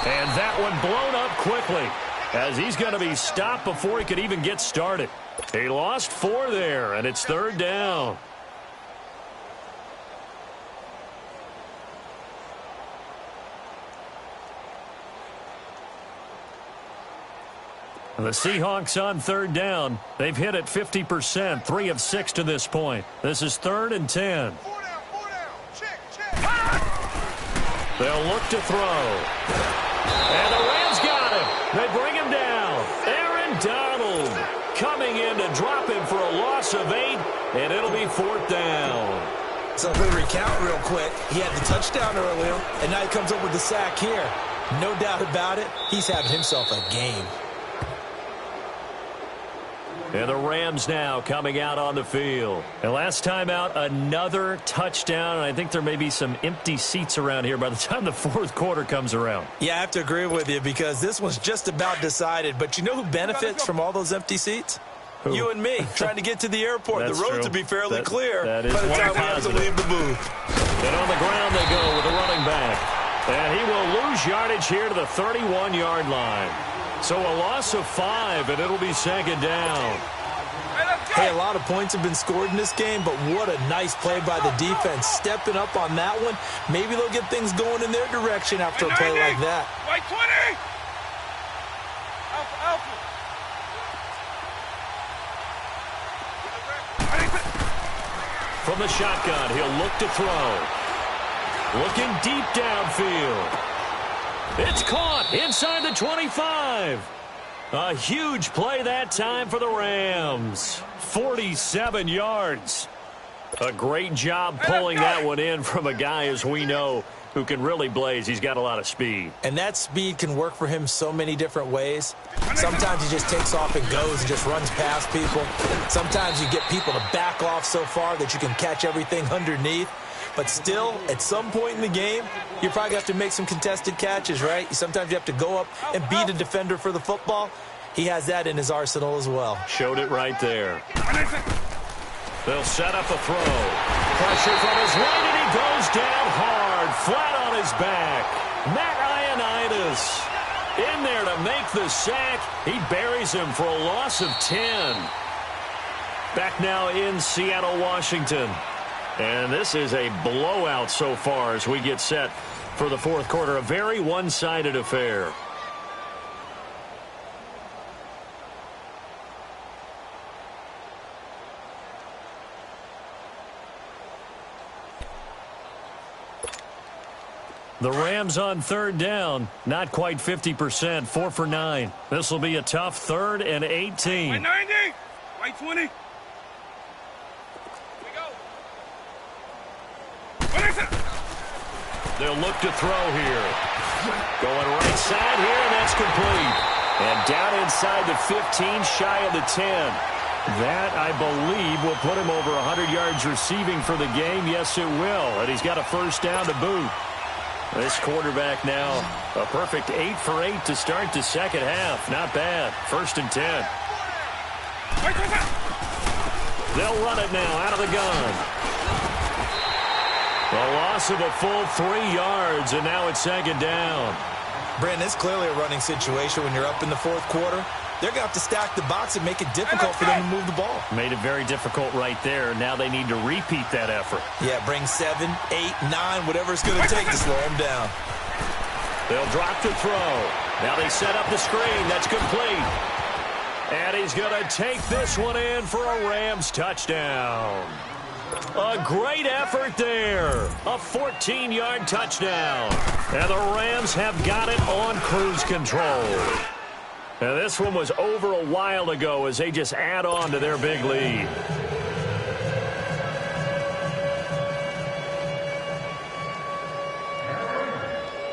A: And that one blown up quickly as he's going to be stopped before he could even get started. He lost 4 there, and it's 3rd down. The Seahawks on 3rd down. They've hit it 50%, 3 of 6 to this point. This is 3rd and 10. They'll look to throw. And the Rams got him. They bring him down. Aaron Donald coming in to drop him for a loss of 8, and it'll be 4th down.
C: So if we recount real quick, he had the touchdown earlier, and now he comes up with the sack here. No doubt about it, he's having himself a game.
A: And the Rams now coming out on the field. And last time out, another touchdown. And I think there may be some empty seats around here by the time the 4th quarter comes around.
C: Yeah, I have to agree with you because this one's just about decided. But you know who benefits from all those empty seats? Who? You and me, trying to get to the airport. The roads will be fairly clear by the time we have to leave the booth.
A: And on the ground they go with the running back. And he will lose yardage here to the 31-yard line. So a loss of 5, and it'll be 2nd down.
C: Hey, a lot of points have been scored in this game, but what a nice play by the defense. Stepping up on that one, maybe they'll get things going in their direction after a play like that.
B: White 20!
A: From the shotgun, he'll look to throw. Looking deep downfield. It's caught inside the 25. A huge play that time for the Rams. 47 yards. A great job pulling that one in from a guy, as we know, who can really blaze. He's got a lot of speed.
C: And that speed can work for him so many different ways. Sometimes he just takes off and goes and just runs past people. Sometimes you get people to back off so far that you can catch everything underneath. But still, at some point in the game, you probably have to make some contested catches, right? Sometimes you have to go up and beat a defender for the football. He has that in his arsenal as well.
A: Showed it right there. They'll set up a throw. Pressure from his right, and he goes down hard, flat on his back. Matt Ioannidis in there to make the sack. He buries him for a loss of 10. Back now in Seattle, Washington. And this is a blowout so far as we get set for the fourth quarter. A very one-sided affair. The Rams on third down, not quite 50%, 4 for 9. This will be a tough 3rd and 18.
B: White 90, white 20. Here we go.
A: They'll look to throw here. Going right side here, and that's complete. And down inside the 15, shy of the 10. That, I believe, will put him over 100 yards receiving for the game. Yes, it will. And he's got a first down to boot. This quarterback now, a perfect 8 for 8 to start the second half. Not bad. 1st and 10. They'll run it now out of the gun. A loss of a full 3 yards, and now it's 2nd down.
C: Brandon, it's clearly a running situation when you're up in the fourth quarter. They're going to have to stack the box and make it difficult for them to move the ball.
A: Made it very difficult right there. Now they need to repeat that effort.
C: Yeah, bring 7, 8, 9, whatever it's going to take to slow them down.
A: They'll drop to throw. Now they set up the screen. That's complete. And he's going to take this one in for a Rams touchdown. A great effort there. A 14-yard touchdown. And the Rams have got it on cruise control. Now, this one was over a while ago as they just add on to their big lead.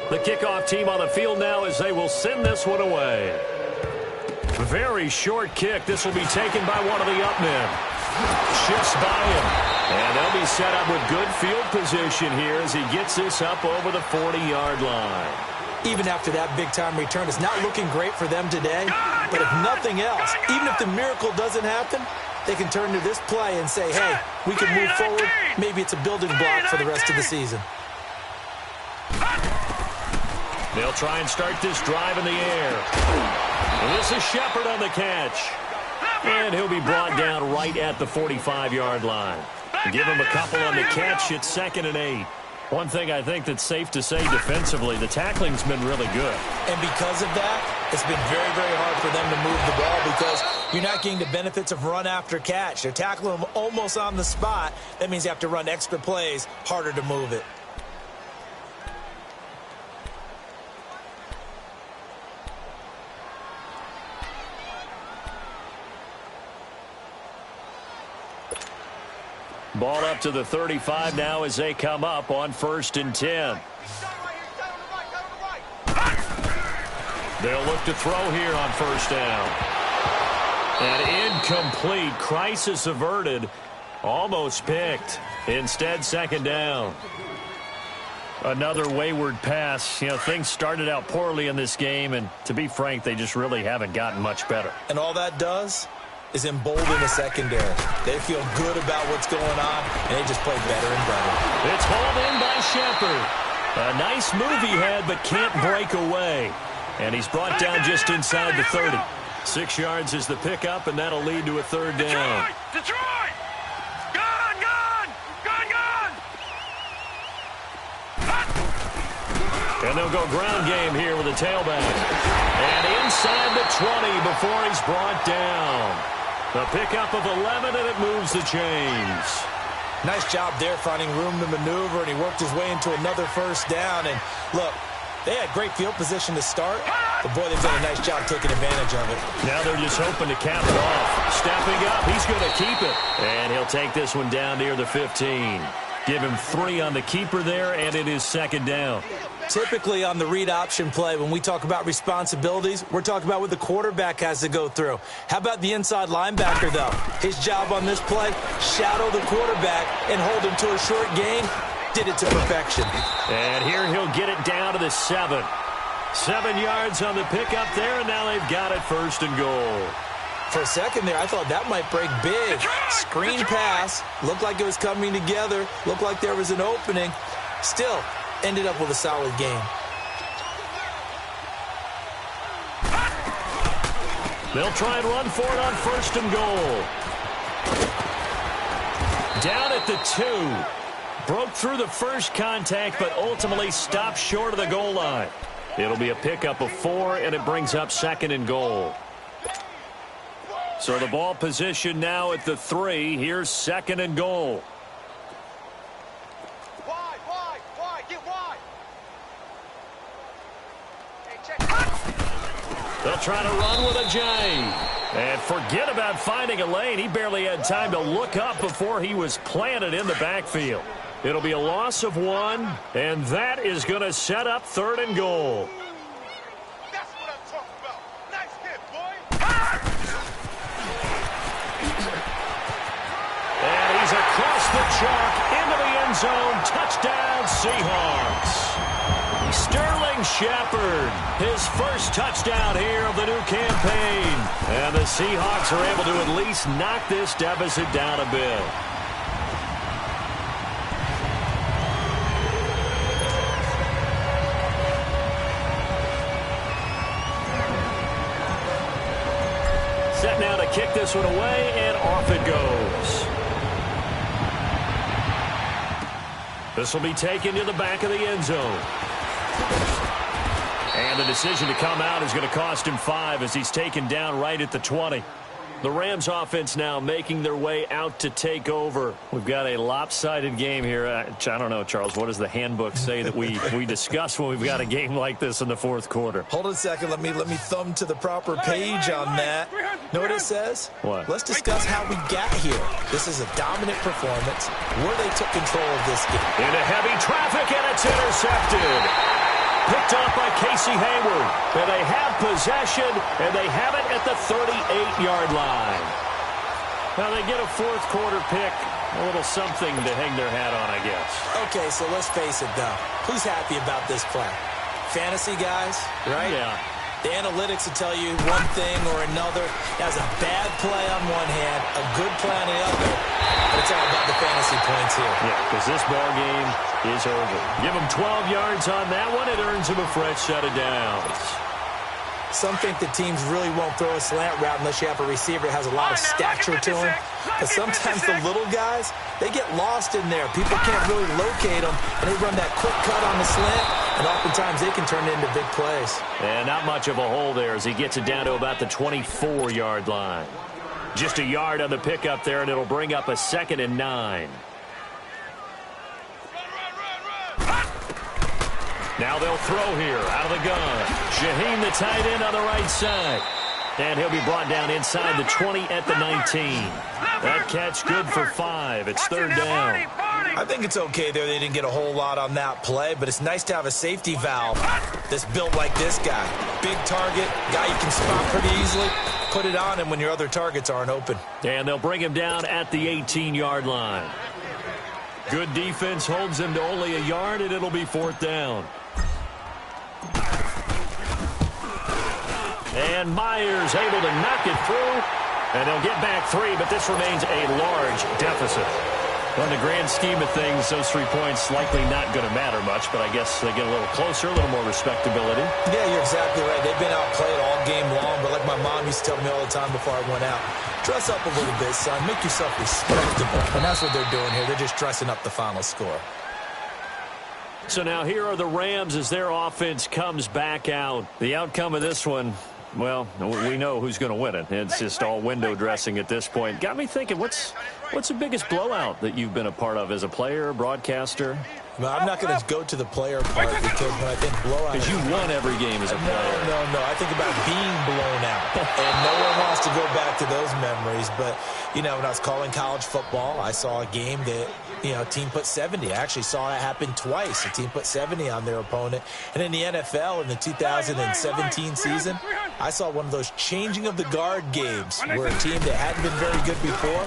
A: The kickoff team on the field now as they will send this one away. Very short kick. This will be taken by one of the up men. Shifts by him. And they'll be set up with good field position here as he gets this up over the 40-yard line.
C: Even after that big-time return, it's not looking great for them today. But if nothing else, even if the miracle doesn't happen, they can turn to this play and say, hey, we can move forward. Maybe it's a building block for the rest of the season.
A: They'll try and start this drive in the air. And this is Shepard on the catch. And he'll be brought down right at the 45-yard line. Give him a couple on the catch. It's 2nd and 8. One thing I think that's safe to say defensively, the tackling's been really good.
C: And because of that, it's been very, very hard for them to move the ball because you're not getting the benefits of run after catch. They're tackling them almost on the spot. That means you have to run extra plays, harder to move it.
A: Ball up to the 35 now as they come up on 1st and 10. They'll look to throw here on 1st down. And incomplete. Crisis averted. Almost picked. Instead, 2nd down. Another wayward pass. You know, things started out poorly in this game, and to be frank, they just really haven't gotten much better.
C: And all that does is embolden the secondary. They feel good about what's going on, and they just play better and better.
A: It's hauled in by Shepard. A nice move he had, but can't break away. And he's brought down just inside the 30. 6 yards is the pickup, and that'll lead to a 3rd down.
B: Detroit! Gone, gone! Gone, gone!
A: And they'll go ground game here with a tailback. And inside the 20 before he's brought down. The pickup of 11, and it moves the chains.
C: Nice job there finding room to maneuver, and he worked his way into another first down. And look, they had great field position to start, but boy, they've done a nice job taking advantage of it.
A: Now they're just hoping to cap it off. Stepping up, he's going to keep it. And he'll take this one down near the 15. Give him 3 on the keeper there, and it is second down.
C: Typically on the read option play, when we talk about responsibilities, we're talking about what the quarterback has to go through. How about the inside linebacker, though? His job on this play, shadow the quarterback and hold him to a short gain. Did it to perfection.
A: And here he'll get it down to the 7. 7 yards on the pickup there, and now they've got it first and goal.
C: For a second there, I thought that might break big. Screen pass. Looked like it was coming together. Looked like there was an opening. Still, ended up with a solid game.
A: They'll try and run for it on first and goal. Down at the 2. Broke through the first contact, but ultimately stopped short of the goal line. It'll be a pickup of 4, and it brings up second and goal. So the ball position now at the 3. Here's second and goal.
B: Wide, get wide.
A: They'll try to run with a J. And forget about finding a lane. He barely had time to look up before he was planted in the backfield. It'll be a loss of 1, and that is going to set up third and goal.
B: That's what I'm talking about. Nice hit, boy.
A: And he's across the chalk into the end zone. Touchdown, Seahawks. Sterling Shepard, his first touchdown here of the new campaign. And the Seahawks are able to at least knock this deficit down a bit. Set now to kick this one away, and off it goes. This will be taken to the back of the end zone. And the decision to come out is going to cost him 5 as he's taken down right at the 20. The Rams offense now making their way out to take over. We've got a lopsided game here. I don't know, Charles, what does the handbook say that we discuss when we've got a game like this in the fourth quarter?
C: Hold on a second. Let me thumb to the proper page on that. Know what it says?
A: What?
C: Let's discuss how we got here. This is a dominant performance where they took control of this game.
A: Into heavy traffic, and it's intercepted. Picked off by Casey Hayward. And they have possession, and they have it at the 38-yard line. Now they get a fourth quarter pick. A little something to hang their hat on, I guess.
C: Okay, so let's face it, though. Who's happy about this play? Fantasy guys, right?
A: Yeah.
C: The analytics will tell you one thing or another. That's a bad play on one hand, a good play on the other. But it's all about the fantasy points here.
A: Yeah, because this ball game is over. Give him 12 yards on that one. It earns him a fresh set of downs.
C: Some think that teams really won't throw a slant route unless you have a receiver that has a lot of stature to him. But sometimes the little guys, they get lost in there. People can't really locate them, and they run that quick cut on the slant, and oftentimes they can turn it into big plays.
A: And not much of a hole there as he gets it down to about the 24-yard line. Just a yard on the pickup there, and it'll bring up a 2nd and 9. Now they'll throw here out of the gun. Shaheen, the tight end, on the right side. And he'll be brought down inside the 20 at the 19. That catch good for 5. It's third down.
C: I think it's okay there. They didn't get a whole lot on that play, but it's nice to have a safety valve that's built like this guy. Big target, guy you can spot pretty easily. Put it on him when your other targets aren't open.
A: And they'll bring him down at the 18-yard line. Good defense holds him to only a yard, and it'll be fourth down. And Myers able to knock it through. And they'll get back 3, but this remains a large deficit. On the grand scheme of things, those 3 points likely not going to matter much, but I guess they get a little closer, a little more respectability.
C: Yeah, you're exactly right. They've been outplayed all game long, but like my mom used to tell me all the time before I went out, dress up a little bit, son. Make yourself respectable. And that's what they're doing here. They're just dressing up the final score.
A: So now here are the Rams as their offense comes back out. The outcome of this one, well, we know who's going to win it. It's just all window dressing at this point. Got me thinking, what's What's the biggest blowout that you've been a part of as a player, broadcaster?
C: Well, I'm not going to go to the player part because when I think blowout...
A: Because you won every game as a player.
C: No. I think about being blown out. And no one wants to go back to those memories. But, you know, when I was calling college football, I saw a game that, you know, a team put 70. I actually saw it happen twice. A team put 70 on their opponent. And in the NFL, in the 2017 season, I saw one of those changing of the guard games where a team that hadn't been very good before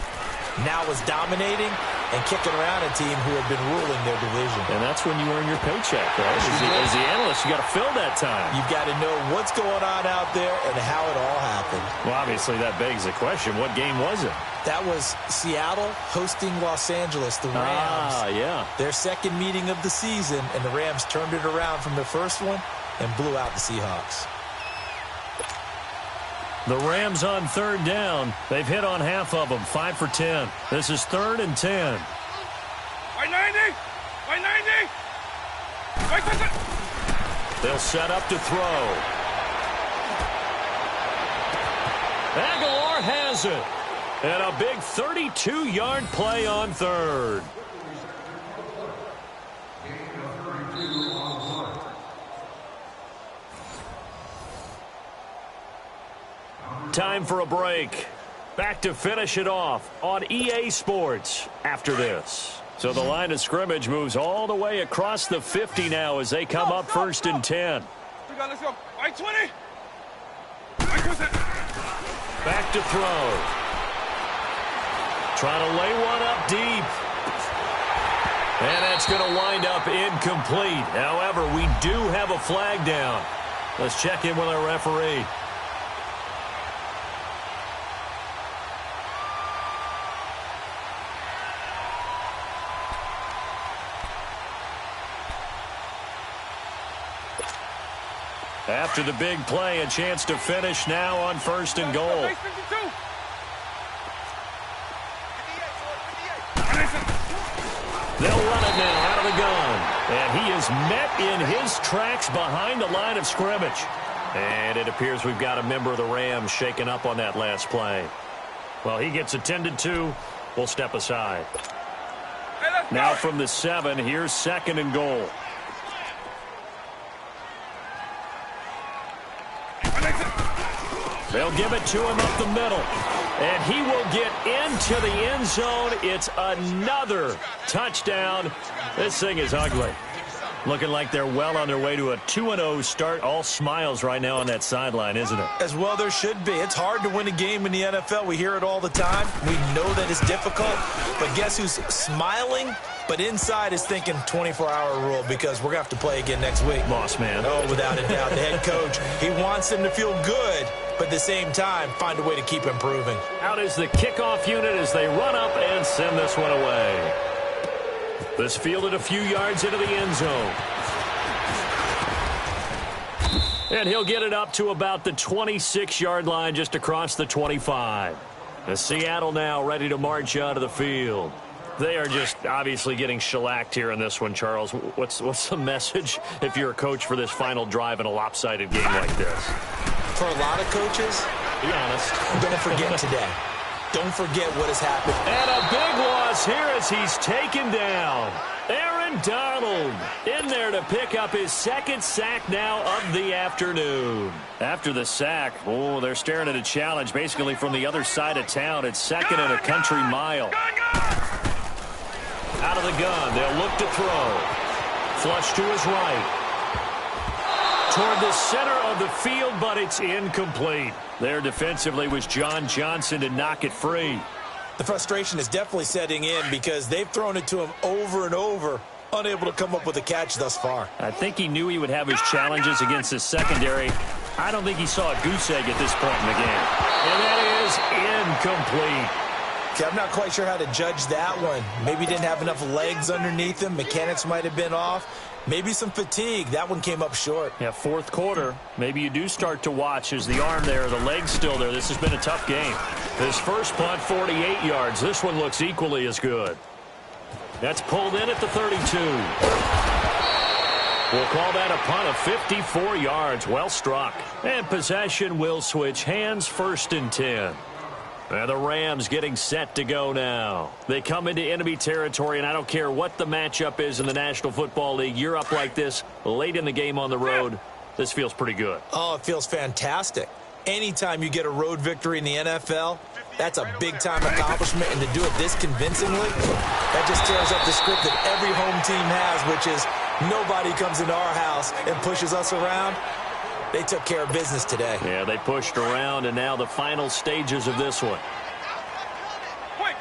C: now was dominating and kicking around a team who had been ruling their division.
A: And that's when you earn your paycheck, right? As the analyst, you got to fill that time.
C: You've got to know what's going on out there and how it all happened.
A: Well, obviously, that begs the question, what game was it?
C: That was Seattle hosting Los Angeles, the Rams.
A: Yeah.
C: Their second meeting of the season, and the Rams turned it around from their first one and blew out the Seahawks.
A: The Rams on third down. They've hit on half of them, 5 for 10. This is 3rd and 10.
B: By 90! By 90! By 50!
A: They'll set up to throw. Aguilar has it. And a big 32-yard play on third. Time for a break. Back to finish it off on EA Sports after this. So the line of scrimmage moves all the way across the 50 now as they come up 1st and 10.
B: Let's go. By 20! By 20!
A: Back to throw. Trying to lay one up deep. And that's going to wind up incomplete. However, we do have a flag down. Let's check in with our referee. After the big play, a chance to finish now on 1st and goal. They'll run it now out of the gun. And he is met in his tracks behind the line of scrimmage. And it appears we've got a member of the Rams shaken up on that last play. Well, he gets attended to. We'll step aside. Now from the 7, here's 2nd and goal. They'll give it to him up the middle. And he will get into the end zone. It's another touchdown. This thing is ugly. Looking like they're well on their way to a 2-0 start. All smiles right now on that sideline, isn't it?
C: As well there should be. It's hard to win a game in the NFL. We hear it all the time. We know that it's difficult. But guess who's smiling? But inside is thinking 24-hour rule because we're going to have to play again next week.
A: Boss man.
C: Oh, without a doubt. The head coach, he wants them to feel good, but at the same time, find a way to keep improving.
A: Out is the kickoff unit as they run up and send this one away. This fielded a few yards into the end zone. And he'll get it up to about the 26-yard line just across the 25. The Seattle now ready to march out of the field. They are just obviously getting shellacked here in this one, Charles. What's the message if you're a coach for this final drive in a lopsided game like this?
C: For a lot of coaches,
A: be honest,
C: don't forget today. Don't forget what has happened.
A: And a big loss here as he's taken down. Aaron Donald in there to pick up his 2nd sack now of the afternoon. After the sack, oh, they're staring at a challenge basically from the other side of town. It's 2nd and a country mile. Out of the gun, they'll look to throw. Flush to his right. Toward the center of the field, but it's incomplete. There defensively was John Johnson to knock it free.
C: The frustration is definitely setting in because they've thrown it to him over and over, unable to come up with a catch thus far.
A: I think he knew he would have his challenges against his secondary. I don't think he saw a goose egg at this point in the game. And that is incomplete.
C: I'm not quite sure how to judge that one. Maybe he didn't have enough legs underneath him. Mechanics might have been off. Maybe some fatigue. That one came up short.
A: Yeah, 4th quarter. Maybe you do start to watch as the arm there, the leg's still there. This has been a tough game. His first punt, 48 yards. This one looks equally as good. That's pulled in at the 32. We'll call that a punt of 54 yards. Well struck. And possession will switch hands, 1st and 10. And the Rams getting set to go now. They come into enemy territory, and I don't care what the matchup is in the National Football League. You're up like this late in the game on the road. This feels pretty good.
C: Oh, it feels fantastic. Anytime you get a road victory in the NFL, that's a big-time accomplishment, and to do it this convincingly, that just tears up the script that every home team has, which is nobody comes into our house and pushes us around. They took care of business today.
A: Yeah, they pushed around, and now the final stages of this one.
B: Quick.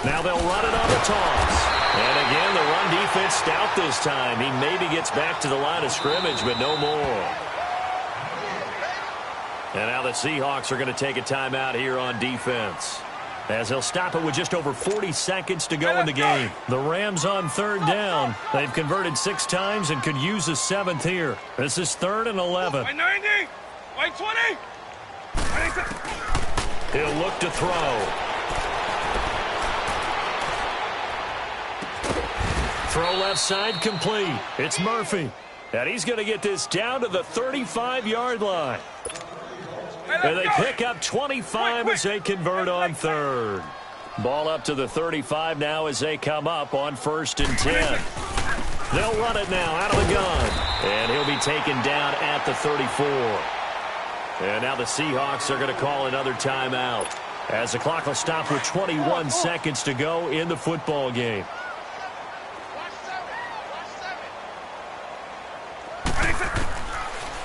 A: Now they'll run it on the toss. And again, the run defense stout this time. He maybe gets back to the line of scrimmage, but no more. And now the Seahawks are going to take a timeout here on defense, as he'll stop it with just over 40 seconds to go in the game. The Rams on third down. They've converted 6 times and could use a 7th here. This is 3rd and 11.
B: White 90. White 20.
A: He'll look to throw. Throw left side complete. It's Murphy. And he's going to get this down to the 35-yard line. And they pick up 25 as they convert on 3rd. Ball up to the 35 now as they come up on 1st and 10. They'll run it now out of the gun. And he'll be taken down at the 34. And now the Seahawks are going to call another timeout, as the clock will stop with 21 seconds to go in the football game.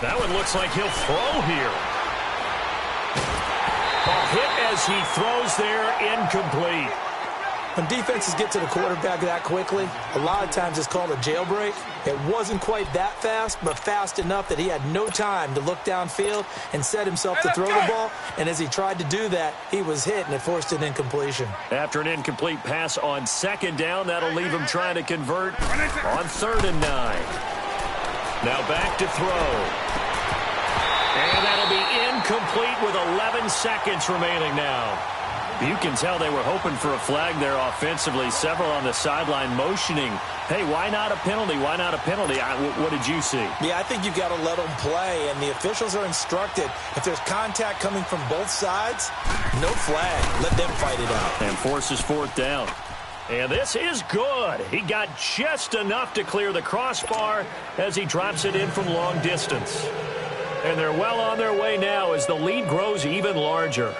A: That one looks like he'll throw here. A hit as he throws there, incomplete.
C: When defenses get to the quarterback that quickly, a lot of times it's called a jailbreak. It wasn't quite that fast, but fast enough that he had no time to look downfield and set himself to throw the ball. And as he tried to do that, he was hit, and it forced an incompletion.
A: After an incomplete pass on 2nd down, that'll leave him trying to convert on 3rd and 9. Now back to throw. And that'll be incomplete with 11 seconds remaining now. You can tell they were hoping for a flag there offensively. Several on the sideline motioning, hey, why not a penalty? Why not a penalty? What did you see?
C: Yeah, I think you've got to let them play, and the officials are instructed, if there's contact coming from both sides, no flag. Let them fight it out.
A: And forces 4th down. And this is good. He got just enough to clear the crossbar as he drops it in from long distance. And they're well on their way now as the lead grows even larger.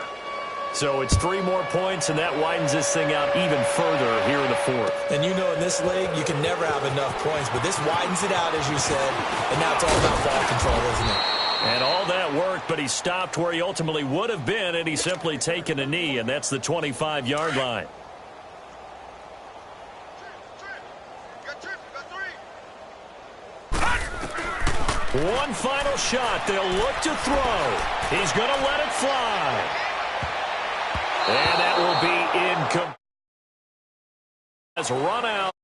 A: So it's 3 more points, and that widens this thing out even further here in the 4th.
C: And you know, in this league, you can never have enough points, but this widens it out, as you said, and now it's all about ball control, isn't it?
A: And all that worked, but he stopped where he ultimately would have been, and he's simply taken a knee, and that's the 25-yard line. One final shot. They'll look to throw. He's going to let it fly. And that will be incomplete. Has run out.